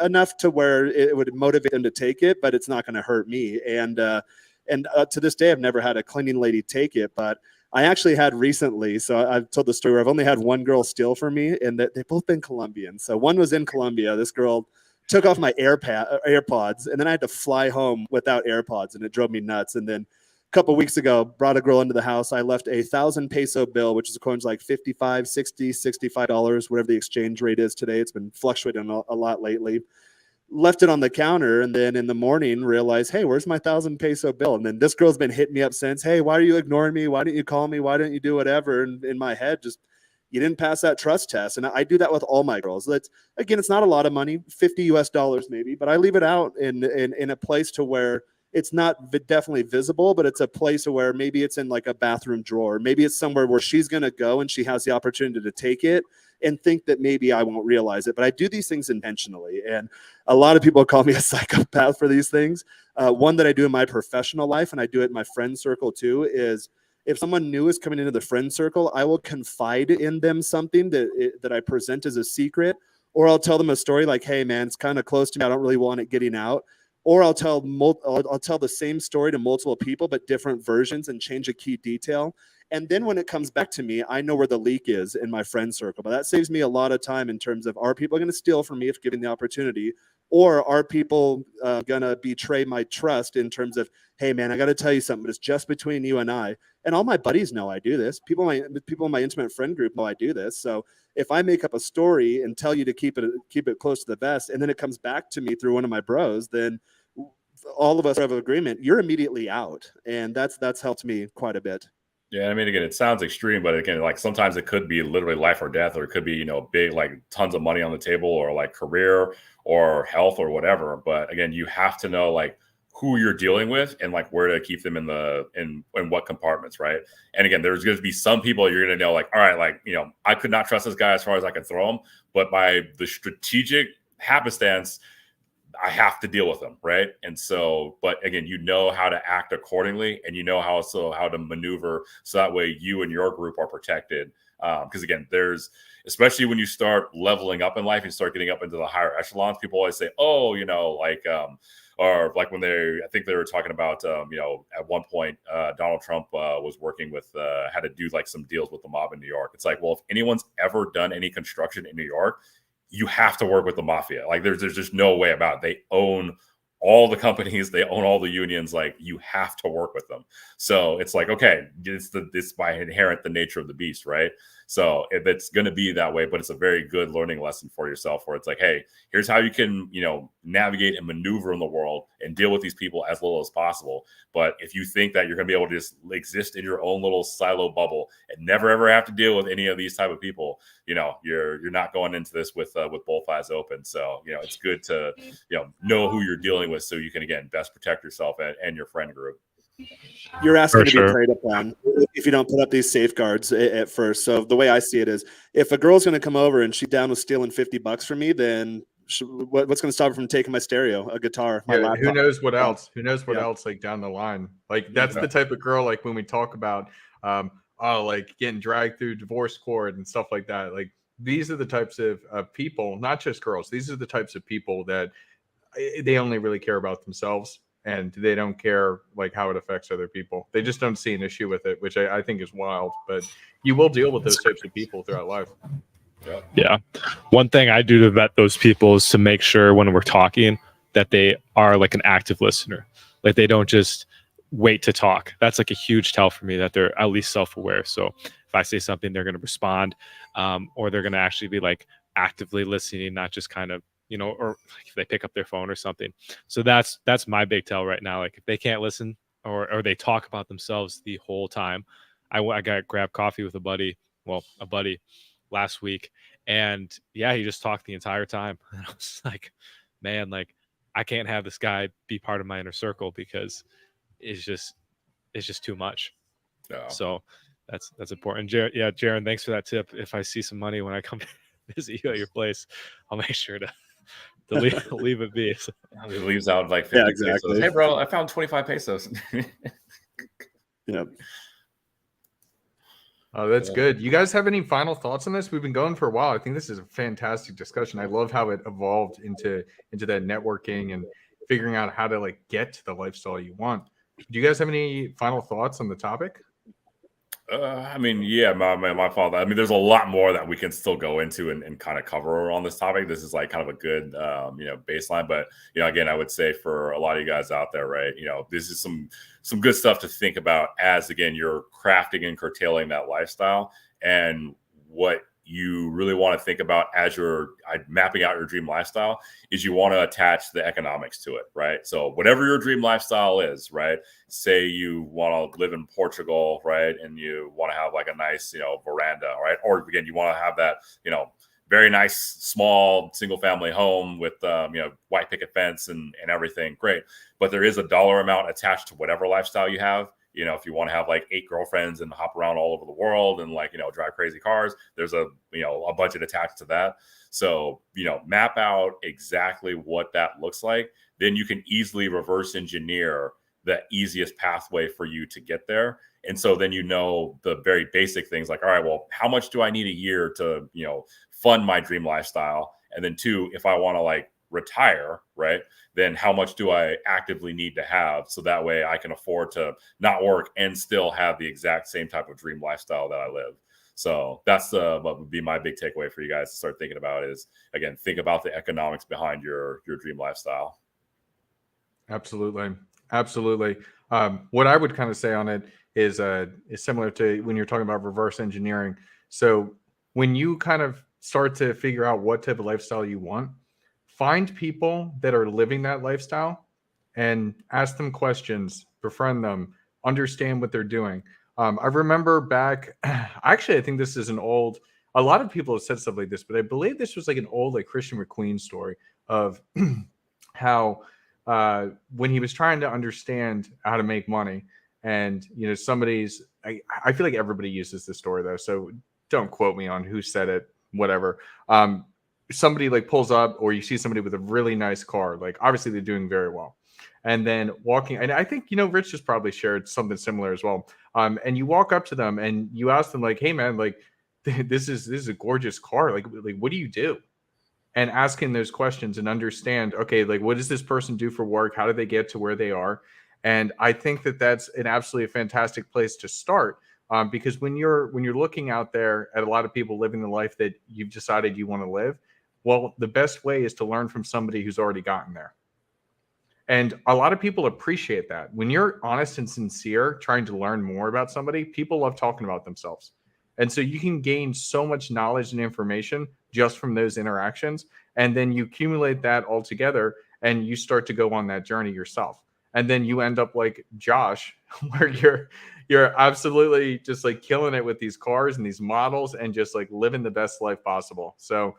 [SPEAKER 3] enough to where it would motivate them to take it, but it's not going to hurt me. And to this day, I've never had a cleaning lady take it, but I actually had recently. So I've told the story where I've only had one girl steal from me, and they've both been Colombian. So one was in Colombia. This girl took off my AirPods, and then I had to fly home without AirPods, and it drove me nuts. And then a couple of weeks ago, brought a girl into the house. I left a 1,000 peso bill, which is equivalent to like $55, $60, $65, whatever the exchange rate is today. It's been fluctuating a lot lately. Left it on the counter, and then in the morning realized, hey, where's my 1,000 peso bill? And then this girl's been hitting me up since, hey, why are you ignoring me? Why didn't you call me? Why didn't you do whatever? And in my head, just, you didn't pass that trust test. And I do that with all my girls. Again, it's not a lot of money, $50 US maybe, but I leave it out in a place to where it's not definitely visible, but it's a place where maybe it's in like a bathroom drawer. Maybe it's somewhere where she's going to go and she has the opportunity to take it and think that maybe I won't realize it. But I do these things intentionally. And a lot of people call me a psychopath for these things. One that I do in my professional life, and I do it in my friend circle too, is if someone new is coming into the friend circle, I will confide in them something that I present as a secret, or I'll tell them a story like, hey man, it's kind of close to me. I don't really want it getting out. Or I'll tell the same story to multiple people, but different versions, and change a key detail. And then when it comes back to me, I know where the leak is in my friend circle. But that saves me a lot of time in terms of, are people going to steal from me if given the opportunity? Or are people going to betray my trust in terms of, hey, man, I got to tell you something, but it's just between you and I. And all my buddies know I do this. People in my intimate friend group know I do this. So if I make up a story and tell you to keep it close to the vest, and then it comes back to me through one of my bros, then all of us have an agreement. You're immediately out. And that's helped me quite a bit.
[SPEAKER 4] Yeah, I mean, again, it sounds extreme, but again, like sometimes it could be literally life or death, or it could be, big, like tons of money on the table, or like career or health or whatever. But again, you have to know like who you're dealing with and like where to keep them in what compartments, right? And again, there's going to be some people you're going to know like, all right, like, I could not trust this guy as far as I can throw him, but by the strategic happenstance, I have to deal with them, right? And so, but again, how to act accordingly, and how to maneuver so that way you and your group are protected. Because again, especially when you start leveling up in life and start getting up into the higher echelons, people always say, oh, or like when I think they were talking about, at one point, Donald Trump was working with, had to do like some deals with the mob in New York. It's like, well, if anyone's ever done any construction in New York, you have to work with the mafia. Like there's just no way about it. They own all the companies, they own all the unions. Like you have to work with them. So it's like, okay, it's by inherent the nature of the beast, right? So if it's going to be that way, but it's a very good learning lesson for yourself, where it's like, hey, here's how you can, navigate and maneuver in the world and deal with these people as little as possible. But if you think that you're going to be able to just exist in your own little silo bubble and never ever have to deal with any of these type of people, you're not going into this with both eyes open. So it's good to know who you're dealing with, so you can again best protect yourself and your friend group.
[SPEAKER 3] You're asking
[SPEAKER 2] For
[SPEAKER 3] to
[SPEAKER 2] sure.
[SPEAKER 3] be preyed upon if you don't put up these safeguards at first. So the way I see it is, if a girl's going to come over and she's down with stealing $50 from me, then what's going to stop her from taking my stereo, a guitar, my laptop?
[SPEAKER 1] Who knows what else? Who knows what else like down the line? Like that's
[SPEAKER 4] Yeah.
[SPEAKER 1] the type of girl, like when we talk about like getting dragged through divorce court and stuff like that. Like these are the types of people, not just girls. These are the types of people that they only really care about themselves, and they don't care like how it affects other people. They just don't see an issue with it, which I think is wild. But you will deal with those types of people throughout life.
[SPEAKER 2] Yeah. One thing I do to vet those people is to make sure when we're talking that they are like an active listener. Like they don't just wait to talk. That's like a huge tell for me, that they're at least self-aware. So if I say something, they're going to respond, or they're going to actually be like actively listening, not just kind of, or if they pick up their phone or something. So that's my big tell right now. Like if they can't listen, or they talk about themselves the whole time. I got grab coffee with a buddy last week, and yeah, he just talked the entire time. And I was like, man, like I can't have this guy be part of my inner circle, because it's just too much.
[SPEAKER 4] Yeah.
[SPEAKER 2] So that's important. Jaron, thanks for that tip. If I see some money when I come visit you at your place, I'll make sure to leave it be. So.
[SPEAKER 4] He leaves out like 50
[SPEAKER 3] exactly.
[SPEAKER 4] pesos. Hey, bro, I found 25 pesos.
[SPEAKER 3] Yeah.
[SPEAKER 1] Oh, that's good. You guys have any final thoughts on this? We've been going for a while. I think this is a fantastic discussion. I love how it evolved into that networking and figuring out how to like get to the lifestyle you want. Do you guys have any final thoughts on the topic?
[SPEAKER 4] I mean, yeah, my fault. I mean, there's a lot more that we can still go into and kind of cover on this topic. This is like kind of a good, baseline. But, again, I would say for a lot of you guys out there, right, this is some good stuff to think about as, again, you're crafting and curtailing that lifestyle. And what you really want to think about as you're mapping out your dream lifestyle is you want to attach the economics to it, right? So whatever your dream lifestyle is, right? Say you want to live in Portugal, right? And you want to have like a nice, veranda, right? Or again, you want to have that, very nice, small single family home with, white picket fence and everything. Great. But there is a dollar amount attached to whatever lifestyle you have. If you want to have like 8 girlfriends and hop around all over the world and like, drive crazy cars, there's a budget attached to that. So, map out exactly what that looks like. Then you can easily reverse engineer the easiest pathway for you to get there. And so then, the very basic things like, all right, well, how much do I need a year to, fund my dream lifestyle? And then 2, if I want to like retire, right, then how much do I actively need to have, so that way I can afford to not work and still have the exact same type of dream lifestyle that I live. So that's what would be my big takeaway for you guys to start thinking about is, again, think about the economics behind your dream lifestyle.
[SPEAKER 1] Absolutely. What I would kind of say on it is similar to when you're talking about reverse engineering. So when you kind of start to figure out what type of lifestyle you want, find people that are living that lifestyle and ask them questions, befriend them, understand what they're doing. I remember back, actually, I think this is a lot of people have said stuff like this, but I believe this was like an old like Christian McQueen story of how when he was trying to understand how to make money, and I feel like everybody uses this story though, so don't quote me on who said it, whatever. Somebody like pulls up, or you see somebody with a really nice car, like obviously they're doing very well, and then walking, and I think Rich just probably shared something similar as well. And you walk up to them and you ask them like, hey man, like this is a gorgeous car, like what do you do? and asking those questions and understand, okay, like what does this person do for work? How do they get to where they are? And I think that that's an absolutely fantastic place to start, because when you're looking out there at a lot of people living the life that you've decided you want to live, well, the best way is to learn from somebody who's already gotten there. And a lot of people appreciate that. When you're honest and sincere, trying to learn more about somebody, people love talking about themselves. And so you can gain so much knowledge and information just from those interactions. And then you accumulate that all together and you start to go on that journey yourself. And then you end up like Josh, where you're absolutely just like killing it with these cars and these models and just like living the best life possible. So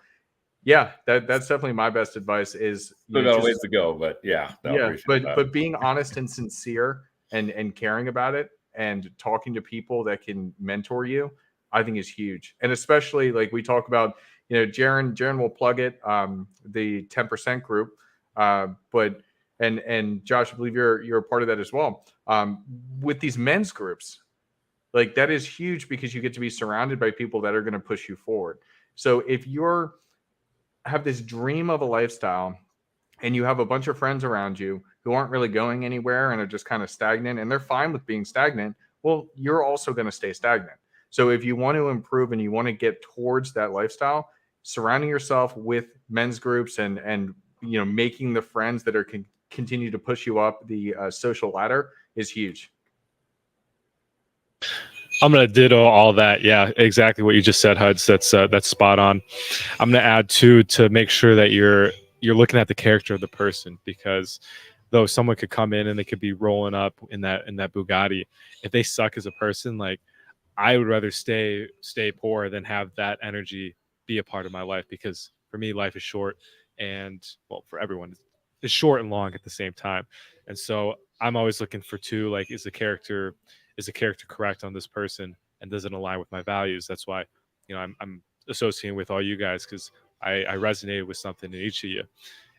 [SPEAKER 1] yeah, that's definitely my best advice is
[SPEAKER 4] Still got a ways to go, but yeah, no,
[SPEAKER 1] yeah,
[SPEAKER 4] appreciate that.
[SPEAKER 1] but being honest and sincere and caring about it and talking to people that can mentor you, I think is huge. And especially like we talk about, Jaron will plug it, the 10% group, but and Josh, I believe you're a part of that as well. With these men's groups, like that is huge because you get to be surrounded by people that are going to push you forward. So if you're have this dream of a lifestyle and you have a bunch of friends around you who aren't really going anywhere and are just kind of stagnant and they're fine with being stagnant, well, you're also going to stay stagnant. So if you want to improve and you want to get towards that lifestyle, surrounding yourself with men's groups and making the friends that are continue to push you up the social ladder is huge.
[SPEAKER 2] I'm gonna ditto all that. Yeah, exactly what you just said, Huds. That's spot on. I'm gonna add too to make sure that you're looking at the character of the person, because though someone could come in and they could be rolling up in that Bugatti, if they suck as a person, like I would rather stay poor than have that energy be a part of my life, because for me life is short, and well, for everyone it's short and long at the same time. And so I'm always looking for two, like is the character correct on this person and does it align with my values? That's why I'm associating with all you guys, because I resonated with something in each of you.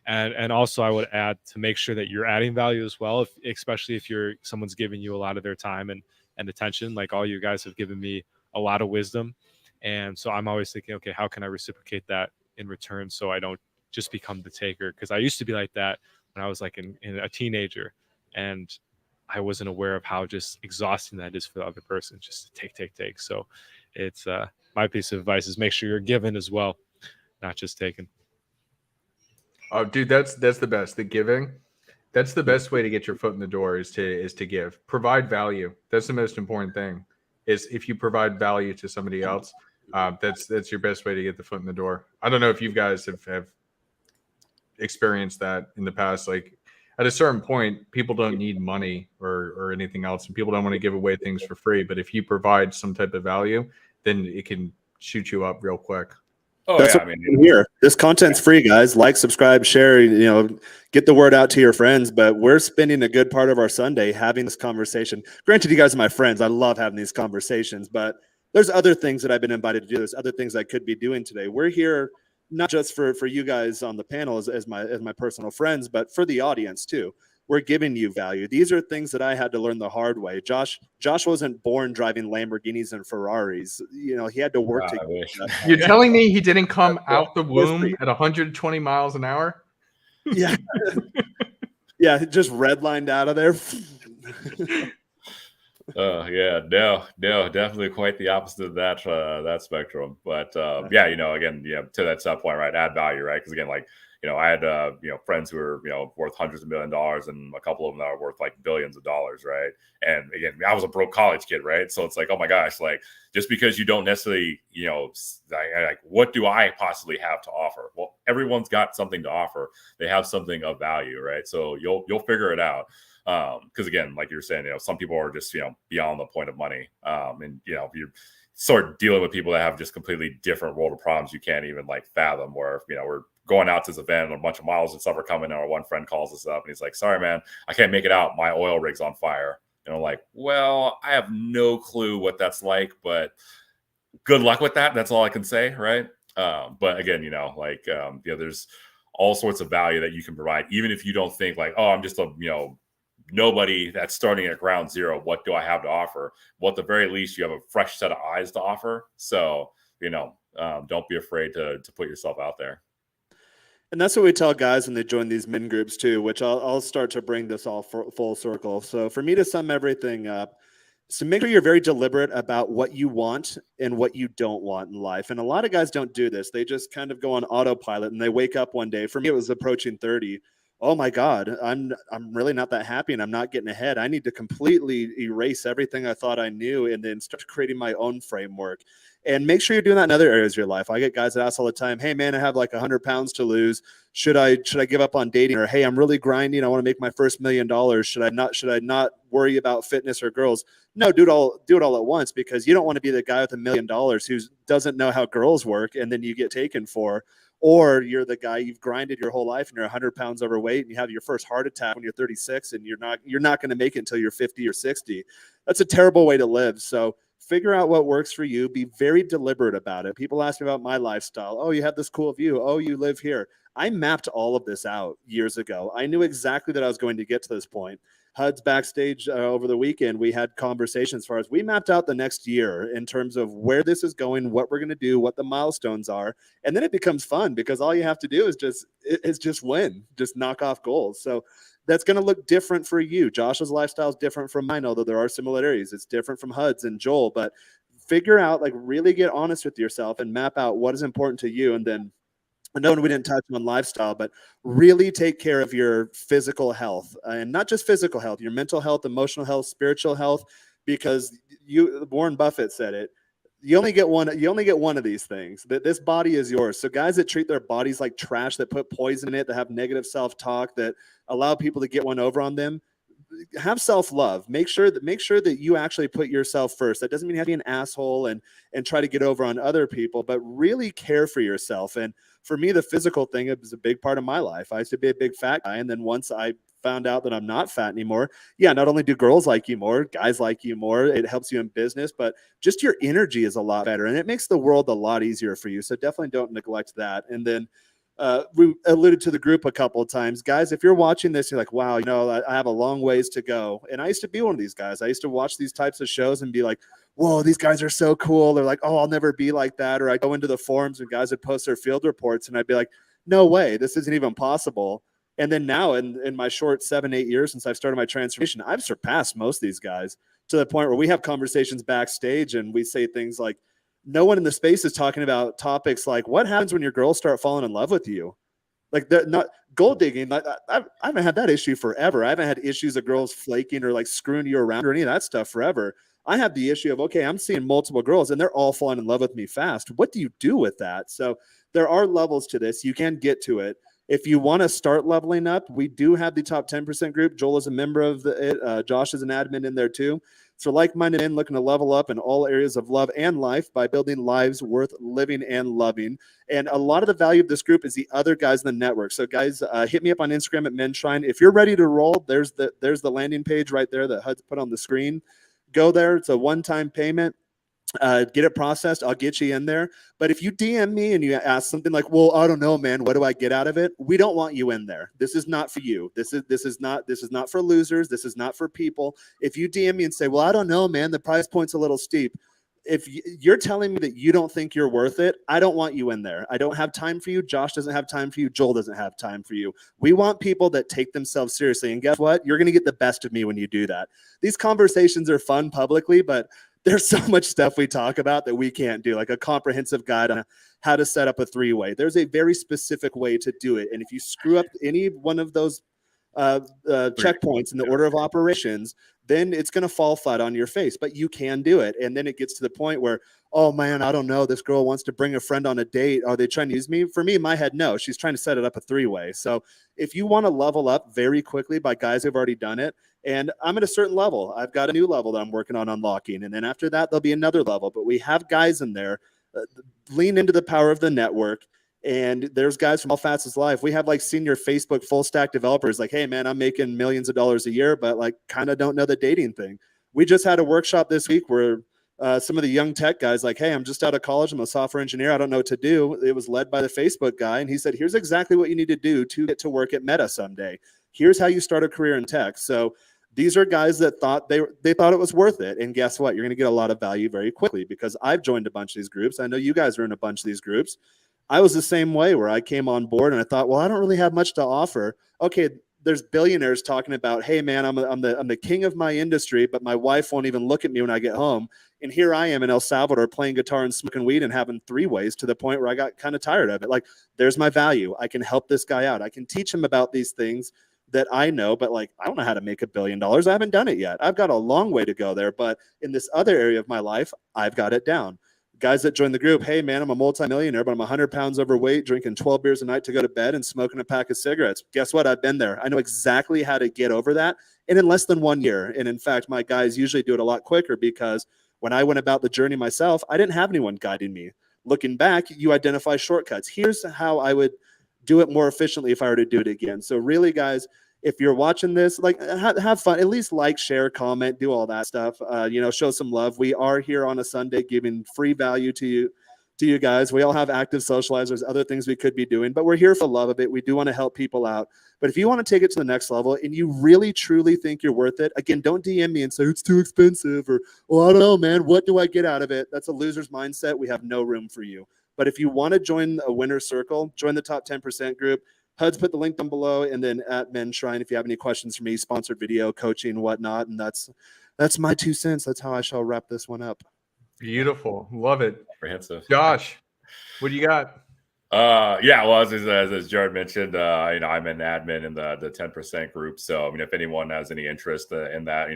[SPEAKER 2] And also I would add to make sure that you're adding value as well, especially if someone's giving you a lot of their time and attention. Like all you guys have given me a lot of wisdom, and so I'm always thinking, okay, how can I reciprocate that in return so I don't just become the taker? Because I used to be like that when I was like in a teenager, and I wasn't aware of how just exhausting that is for the other person, just to take. So it's my piece of advice is make sure you're giving as well, not just taking.
[SPEAKER 1] Oh, dude, that's the best. The giving, that's the best way to get your foot in the door is to give. Provide value. That's the most important thing. Is if you provide value to somebody else, that's your best way to get the foot in the door. I don't know if you guys have experienced that in the past. Like at a certain point, people don't need money or anything else, and people don't want to give away things for free. But if you provide some type of value, then it can shoot you up real quick.
[SPEAKER 4] Oh,
[SPEAKER 3] That's
[SPEAKER 4] yeah,
[SPEAKER 3] what here. This content's free, guys. Like, subscribe, share, get the word out to your friends. But we're spending a good part of our Sunday having this conversation. Granted, you guys are my friends. I love having these conversations, but there's other things that I've been invited to do. There's other things I could be doing today. We're here not just for you guys on the panel as my personal friends, but for the audience too. We're giving you value. These are things that I had to learn the hard way. Josh wasn't born driving Lamborghinis and Ferraris. He had to work to.
[SPEAKER 1] You're telling me he didn't come out the womb at 120 miles an hour?
[SPEAKER 3] Yeah. Yeah, just redlined out of there.
[SPEAKER 4] Yeah, no, definitely quite the opposite of that spectrum. But again, to that point, right? Add value, right? Because again, like I had friends who were worth hundreds of $1 million, and a couple of them that are worth like billions of dollars, right? And again, I was a broke college kid, right? So it's like, oh my gosh, like just because you don't necessarily, like what do I possibly have to offer? Well, everyone's got something to offer. They have something of value, right? So you'll figure it out. Because again, like you're saying, some people are just beyond the point of money, and if you're sort of dealing with people that have just completely different world of problems you can't even like fathom. Where we're going out to this event and a bunch of models and stuff are coming, and our one friend calls us up and he's like, "Sorry, man, I can't make it out. My oil rig's on fire." And I'm like, "Well, I have no clue what that's like, but good luck with that. That's all I can say, right?" But again, there's all sorts of value that you can provide, even if you don't think like, "Oh, I'm just a nobody that's starting at ground zero. What do I have to offer?" Well, at the very least, you have a fresh set of eyes to offer. So, don't be afraid to put yourself out there.
[SPEAKER 3] And that's what we tell guys when they join these men groups too, which I'll start to bring this all full circle. So for me to sum everything up, so make sure you're very deliberate about what you want and what you don't want in life. And a lot of guys don't do this. They just kind of go on autopilot and they wake up one day. For me, it was approaching 30. Oh my God, I'm really not that happy and I'm not getting ahead. I need to completely erase everything I thought I knew and then start creating my own framework. And make sure you're doing that in other areas of your life. I get guys that ask all the time, hey man, I have like 100 pounds to lose. Should I give up on dating? Or hey, I'm really grinding. I want to make my first $1 million. Should I not worry about fitness or girls? No, do it all at once, because you don't want to be the guy with $1 million who doesn't know how girls work and then you get taken for. Or you're the guy, you've grinded your whole life and you're 100 pounds overweight and you have your first heart attack when you're 36 and you're not going to make it until you're 50 or 60. That's a terrible way to live. So figure out what works for you. Be very deliberate about it. People ask me about my lifestyle. Oh, you have this cool view. Oh, you live here. I mapped all of this out years ago. I knew exactly that I was going to get to this point. HUD's backstage over the weekend, we had conversations as far as we mapped out the next year in terms of where this is going, what we're going to do, what the milestones are. And then it becomes fun because all you have to do is just win, just knock off goals. So that's going to look different for you. Josh's lifestyle is different from mine, although there are similarities. It's different from HUD's and Joel, but figure out, like, really get honest with yourself and map out what is important to you. And then I know we didn't touch on lifestyle, but really take care of your physical health, and not just physical health, your mental health, emotional health, spiritual health, because Warren Buffett said it. You only get one of these things. That this body is yours. So guys that treat their bodies like trash, that put poison in it, that have negative self-talk, that allow people to get one over on them, have self-love. Make sure that you actually put yourself first. That doesn't mean you have to be an asshole and try to get over on other people, but really care for yourself. And for me, the physical thing is a big part of my life. I used to be a big fat guy, and then once I found out that I'm not fat anymore, yeah, not only do girls like you more, guys like you more, it helps you in business, but just your energy is a lot better, and it makes the world a lot easier for you. So definitely don't neglect that. And then we alluded to the group a couple of times. Guys, if you're watching this, you're like, wow, I have a long ways to go. And I used to be one of these guys. I used to watch these types of shows and be like, whoa, these guys are so cool. They're like, oh, I'll never be like that. Or I go into the forums and guys would post their field reports and I'd be like, no way, this isn't even possible. And then now in my short 7-8 years since I've started my transformation, I've surpassed most of these guys to the point where we have conversations backstage and we say things like, no one in the space is talking about topics like what happens when your girls start falling in love with you. Like, they're not gold digging. I haven't had that issue forever. I haven't had issues of girls flaking or like screwing you around or any of that stuff forever. I have the issue of, okay, I'm seeing multiple girls and they're all falling in love with me fast. What do you do with that? So there are levels to this. You can get to it. If you want to start leveling up, we do have the top 10% group. Joel is a member of it. Josh is an admin in there too. So like-minded men looking to level up in all areas of love and life by building lives worth living and loving. And a lot of the value of this group is the other guys in the network. So guys, hit me up on Instagram at Menshine. If you're ready to roll, there's the landing page right there that HUD's put on the screen. Go there. It's a one-time payment. Get it processed. I'll get you in there. But if you DM me and you ask something like, well, I don't know, man, what do I get out of it? We don't want you in there. This is not for you. This is not for losers. This is not for people. If you DM me and say, well, I don't know, man, the price point's a little steep. If you're telling me that you don't think you're worth it, I don't want you in there. I don't have time for you. Josh doesn't have time for you. Joel doesn't have time for you. We want people that take themselves seriously. And guess what? You're going to get the best of me when you do that. These conversations are fun publicly, but there's so much stuff we talk about that we can't do, like a comprehensive guide on how to set up a three-way. There's a very specific way to do it. And if you screw up any one of those checkpoints in the order of operations, then it's going to fall flat on your face, but you can do it. And then it gets to the point where, oh man, I don't know, this girl wants to bring a friend on a date. Are they trying to use me? For me, in my head, no, she's trying to set it up a three-way. So if you want to level up very quickly by guys who've already done it, and I'm at a certain level, I've got a new level that I'm working on unlocking. And then after that, there'll be another level, but we have guys in there, lean into the power of the network. And there's guys from all facets of life. We have like senior Facebook full stack developers like, hey man, I'm making millions of dollars a year, but like kind of don't know the dating thing. We just had a workshop this week where some of the young tech guys like, hey, I'm just out of college. I'm a software engineer. I don't know what to do. It was led by the Facebook guy. And he said, here's exactly what you need to do to get to work at Meta someday. Here's how you start a career in tech. So these are guys that thought they thought it was worth it. And guess what? You're going to get a lot of value very quickly because I've joined a bunch of these groups. I know you guys are in a bunch of these groups. I was the same way, where I came on board and I thought, well, I don't really have much to offer. Okay, there's billionaires talking about, hey man, I'm the king of my industry, but my wife won't even look at me when I get home. And here I am in El Salvador playing guitar and smoking weed and having three-ways, to the point where I got kind of tired of it. Like, there's my value. I can help this guy out. I can teach him about these things that I know, but like, I don't know how to make $1 billion. I haven't done it yet. I've got a long way to go there. But in this other area of my life, I've got it down. Guys that join the group, hey man, I'm a multimillionaire, but I'm 100 pounds overweight, drinking 12 beers a night to go to bed and smoking a pack of cigarettes. Guess what? I've been there. I know exactly how to get over that, and in less than 1 year. And in fact, my guys usually do it a lot quicker, because when I went about the journey myself, I didn't have anyone guiding me. Looking back, you identify shortcuts. Here's how I would do it more efficiently if I were to do it again. So really, guys, if you're watching this, like, have fun. At least like, share, comment, do all that stuff. Show some love. We are here on a Sunday giving free value to you guys. We all have active socializers, other things we could be doing, but we're here for the love of it. We do want to help people out. But if you want to take it to the next level and you really truly think you're worth it, again, don't DM me and say it's too expensive, or, well, I don't know, man, what do I get out of it? That's a loser's mindset. We have no room for you. But if you want to join a winner's circle, join the top 10% group. HUD's put the link down below, and then at Men Shrine, if you have any questions for me, sponsored video, coaching, whatnot. And that's my 2 cents. That's how I shall wrap this one up.
[SPEAKER 1] Beautiful. Love it.
[SPEAKER 4] Comprehensive.
[SPEAKER 1] Josh, what do you got?
[SPEAKER 4] Well, as Jared mentioned, I'm an admin in the 10% group. So, I mean, if anyone has any interest in that,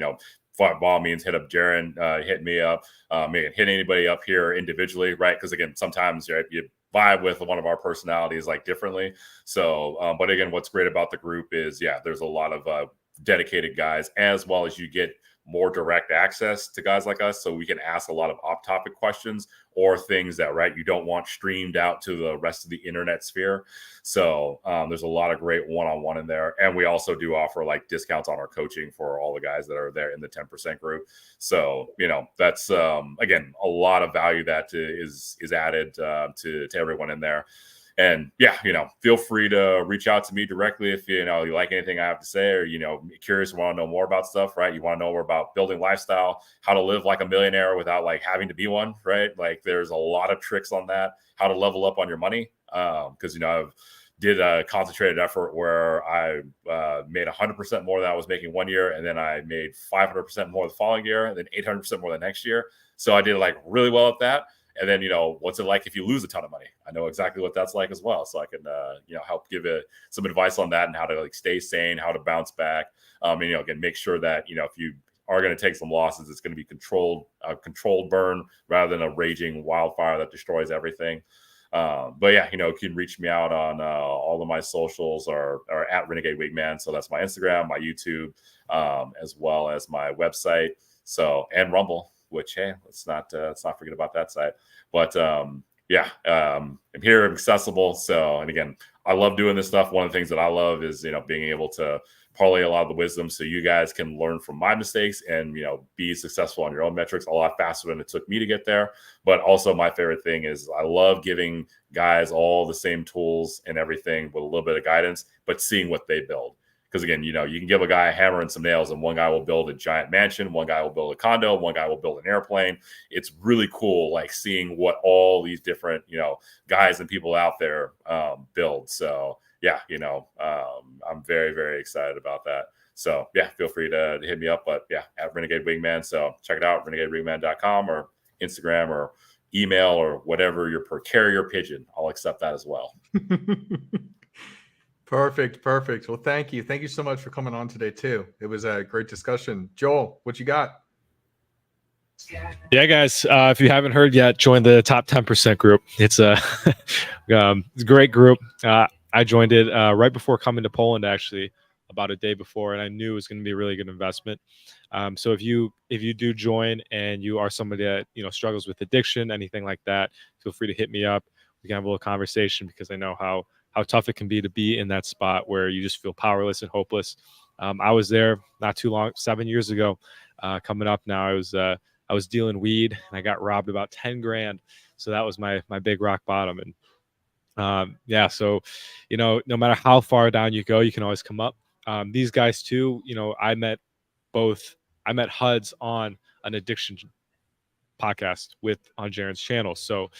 [SPEAKER 4] by all means, hit up Jared, hit me up, hit anybody up here individually, right? Because again, sometimes you vibe with one of our personalities like differently. So, but again, what's great about the group is, there's a lot of dedicated guys, as well as you get more direct access to guys like us. So we can ask a lot of off-topic questions, or things that, right, you don't want streamed out to the rest of the internet sphere. So there's a lot of great one-on-one in there. And we also do offer like discounts on our coaching for all the guys that are there in the 10% group. So, that's, again, a lot of value that is added to everyone in there. And feel free to reach out to me directly if you like anything I have to say, or curious, want to know more about stuff, right? You want to know more about building lifestyle, how to live like a millionaire without like having to be one, right? Like, there's a lot of tricks on that, how to level up on your money. Because I've did a concentrated effort where I made 100% more than I was making 1 year, and then I made 500% more the following year, and then 800% more the next year. So I did like really well at that. And then, what's it like if you lose a ton of money? I know exactly what that's like as well. So I can, help give it some advice on that, and how to like stay sane, how to bounce back. Again, make sure that, if you are going to take some losses, it's going to be controlled burn, rather than a raging wildfire that destroys everything. You can reach me out on all of my socials, or at Renegade Wingman. So that's my Instagram, my YouTube, as well as my website. So, and Rumble, which, hey, let's not forget about that side. But I'm here, accessible. So, and again, I love doing this stuff. One of the things that I love is, being able to parlay a lot of the wisdom, so you guys can learn from my mistakes and, be successful on your own metrics a lot faster than it took me to get there. But also, my favorite thing is I love giving guys all the same tools and everything with a little bit of guidance, but seeing what they build. Because again, you can give a guy a hammer and some nails, and one guy will build a giant mansion, one guy will build a condo, one guy will build an airplane. It's really cool, like, seeing what all these different, guys and people out there build. So I'm very, very excited about that. So feel free to hit me up, but at Renegade Wingman. So check it out, renegadewingman.com, or Instagram, or email, or whatever your per carrier pigeon. I'll accept that as well.
[SPEAKER 1] Perfect. Well, thank you so much for coming on today too. It was a great discussion. Joel, what you got?
[SPEAKER 2] Yeah, guys, if you haven't heard yet, join the top 10% group. It's a great group. I joined it right before coming to Poland, actually, about a day before, and I knew it was going to be a really good investment. So if you do join, and you are somebody that struggles with addiction, anything like that, feel free to hit me up. We can have a little conversation, because I know how tough it can be to be in that spot where you just feel powerless and hopeless. I was there not too long, 7 years ago. Coming up now, I was dealing weed, and I got robbed about 10 grand. So that was my big rock bottom. And so, no matter how far down you go, you can always come up. These guys too, I met HUDs on an addiction podcast on Jaren's channel. So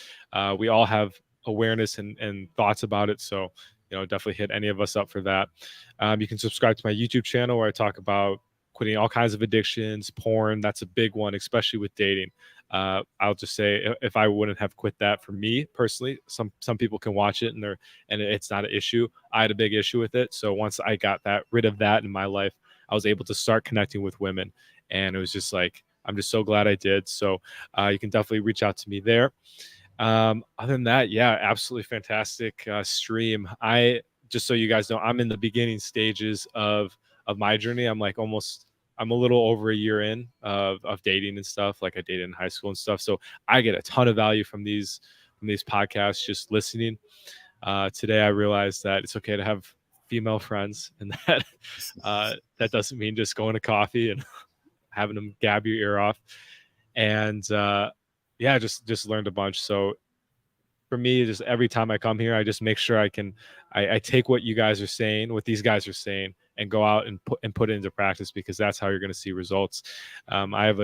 [SPEAKER 2] we all have awareness and thoughts about it. So, definitely hit any of us up for that. You can subscribe to my YouTube channel where I talk about quitting all kinds of addictions, porn. That's a big one, especially with dating. I'll just say, if I wouldn't have quit that, for me personally, some people can watch it and it's not an issue. I had a big issue with it. So once I got rid of that in my life, I was able to start connecting with women, and it was just like, I'm just so glad I did. So you can definitely reach out to me there. Other than that, yeah, absolutely fantastic stream. Just so you guys know, I'm in the beginning stages of my journey. I'm a little over a year in of dating and stuff. Like, I dated in high school and stuff. So I get a ton of value from these podcasts, just listening. Today I realized that it's okay to have female friends, and that that doesn't mean just going to coffee and having them gab your ear off. And yeah, just learned a bunch. So for me, just every time I come here, I just make sure I take what you guys are saying, what these guys are saying, and go out and put it into practice, because that's how you're going to see results. I have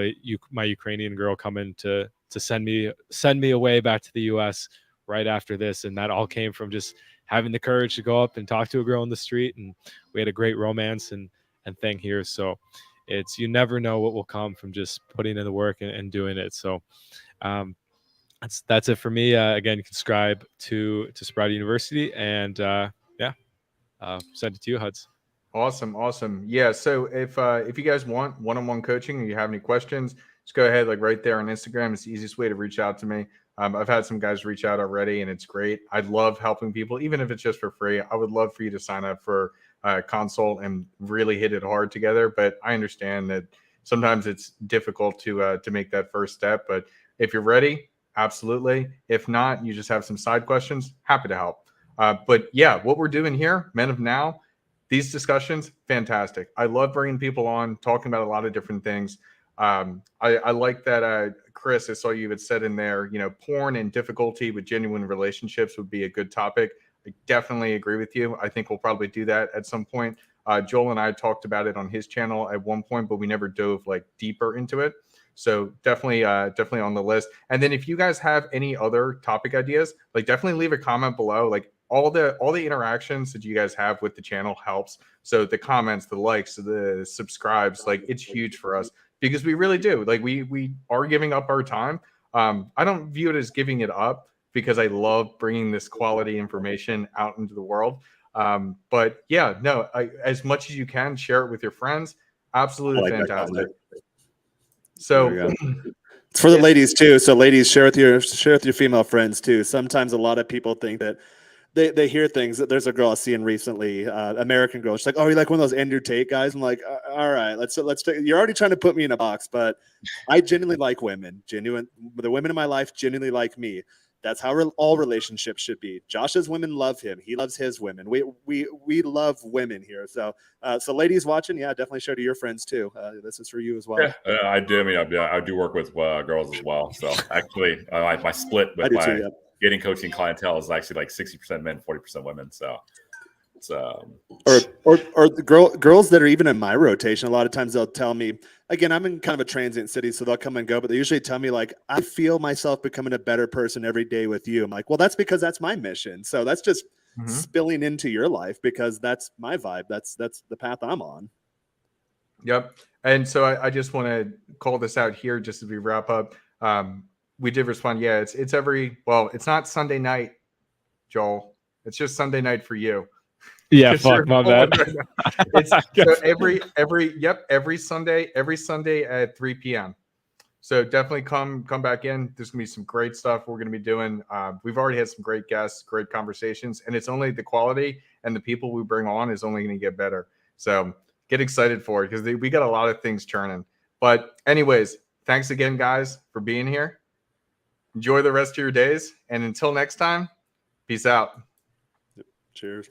[SPEAKER 2] my Ukrainian girl coming to send me away back to the US right after this. And that all came from just having the courage to go up and talk to a girl in the street. And we had a great romance and thing here. So you never know what will come from just putting in the work and doing it. So that's it for me. Again, you can subscribe to Sprout University, and send it to you, Huds.
[SPEAKER 1] Awesome. Yeah. So if you guys want one-on-one coaching or you have any questions, just go ahead, like right there on Instagram. It's the easiest way to reach out to me. I've had some guys reach out already, and it's great. I love helping people, even if it's just for free. I would love for you to sign up for a consult and really hit it hard together. But I understand that sometimes it's difficult to make that first step. But if you're ready, absolutely. If not, you just have some side questions, happy to help. But yeah, what we're doing here, Men of Now, these discussions, fantastic. I love bringing people on, talking about a lot of different things. I like that, Chris, I saw you had said in there, porn and difficulty with genuine relationships would be a good topic. I definitely agree with you. I think we'll probably do that at some point. Joel and I talked about it on his channel at one point, but we never dove like deeper into it. So definitely on the list. And then if you guys have any other topic ideas, like definitely leave a comment below. Like all the interactions that you guys have with the channel helps. So the comments, the likes, the subscribes, like it's huge for us, because we really do. Like we are giving up our time. I don't view it as giving it up, because I love bringing this quality information out into the world. But yeah, no, as much as you can, share it with your friends. Absolutely fantastic. So
[SPEAKER 3] it's for the ladies too. So ladies, share with your female friends too. Sometimes a lot of people think that they hear things. There's a girl I was seeing recently, American girl. She's like, "Oh, you like one of those Andrew Tate guys?" I'm like, "All right, let's take, you're already trying to put me in a box, but I genuinely like women. The women in my life genuinely like me. That's how all relationships should be. Josh's women love him. He loves his women. We love women here. So ladies watching, yeah, definitely share to your friends too. This is for you as well.
[SPEAKER 4] Yeah, I do. I mean, I do work with girls as well. So actually, my split with my dating coaching clientele is actually like 60% men, 40% women. So it's
[SPEAKER 3] or the girls that are even in my rotation. A lot of times they'll tell me, again, I'm in kind of a transient city, so they'll come and go, but they usually tell me like, I feel myself becoming a better person every day with you. I'm like, well, that's because that's my mission. So that's just spilling into your life, because that's my vibe. That's the path I'm on.
[SPEAKER 1] Yep. And so I just want to call this out here just as we wrap up. We did respond. Yeah, it's it's not Sunday night, Joel. It's just Sunday night for you.
[SPEAKER 2] Yeah, fuck my bad.
[SPEAKER 1] It's so every Sunday at 3 p.m. So definitely come back in. There's gonna be some great stuff we're gonna be doing. We've already had some great guests, great conversations, and it's only the quality and the people we bring on is only gonna get better. So get excited for it, because we got a lot of things churning. But anyways, thanks again, guys, for being here. Enjoy the rest of your days, and until next time, peace out.
[SPEAKER 3] Cheers.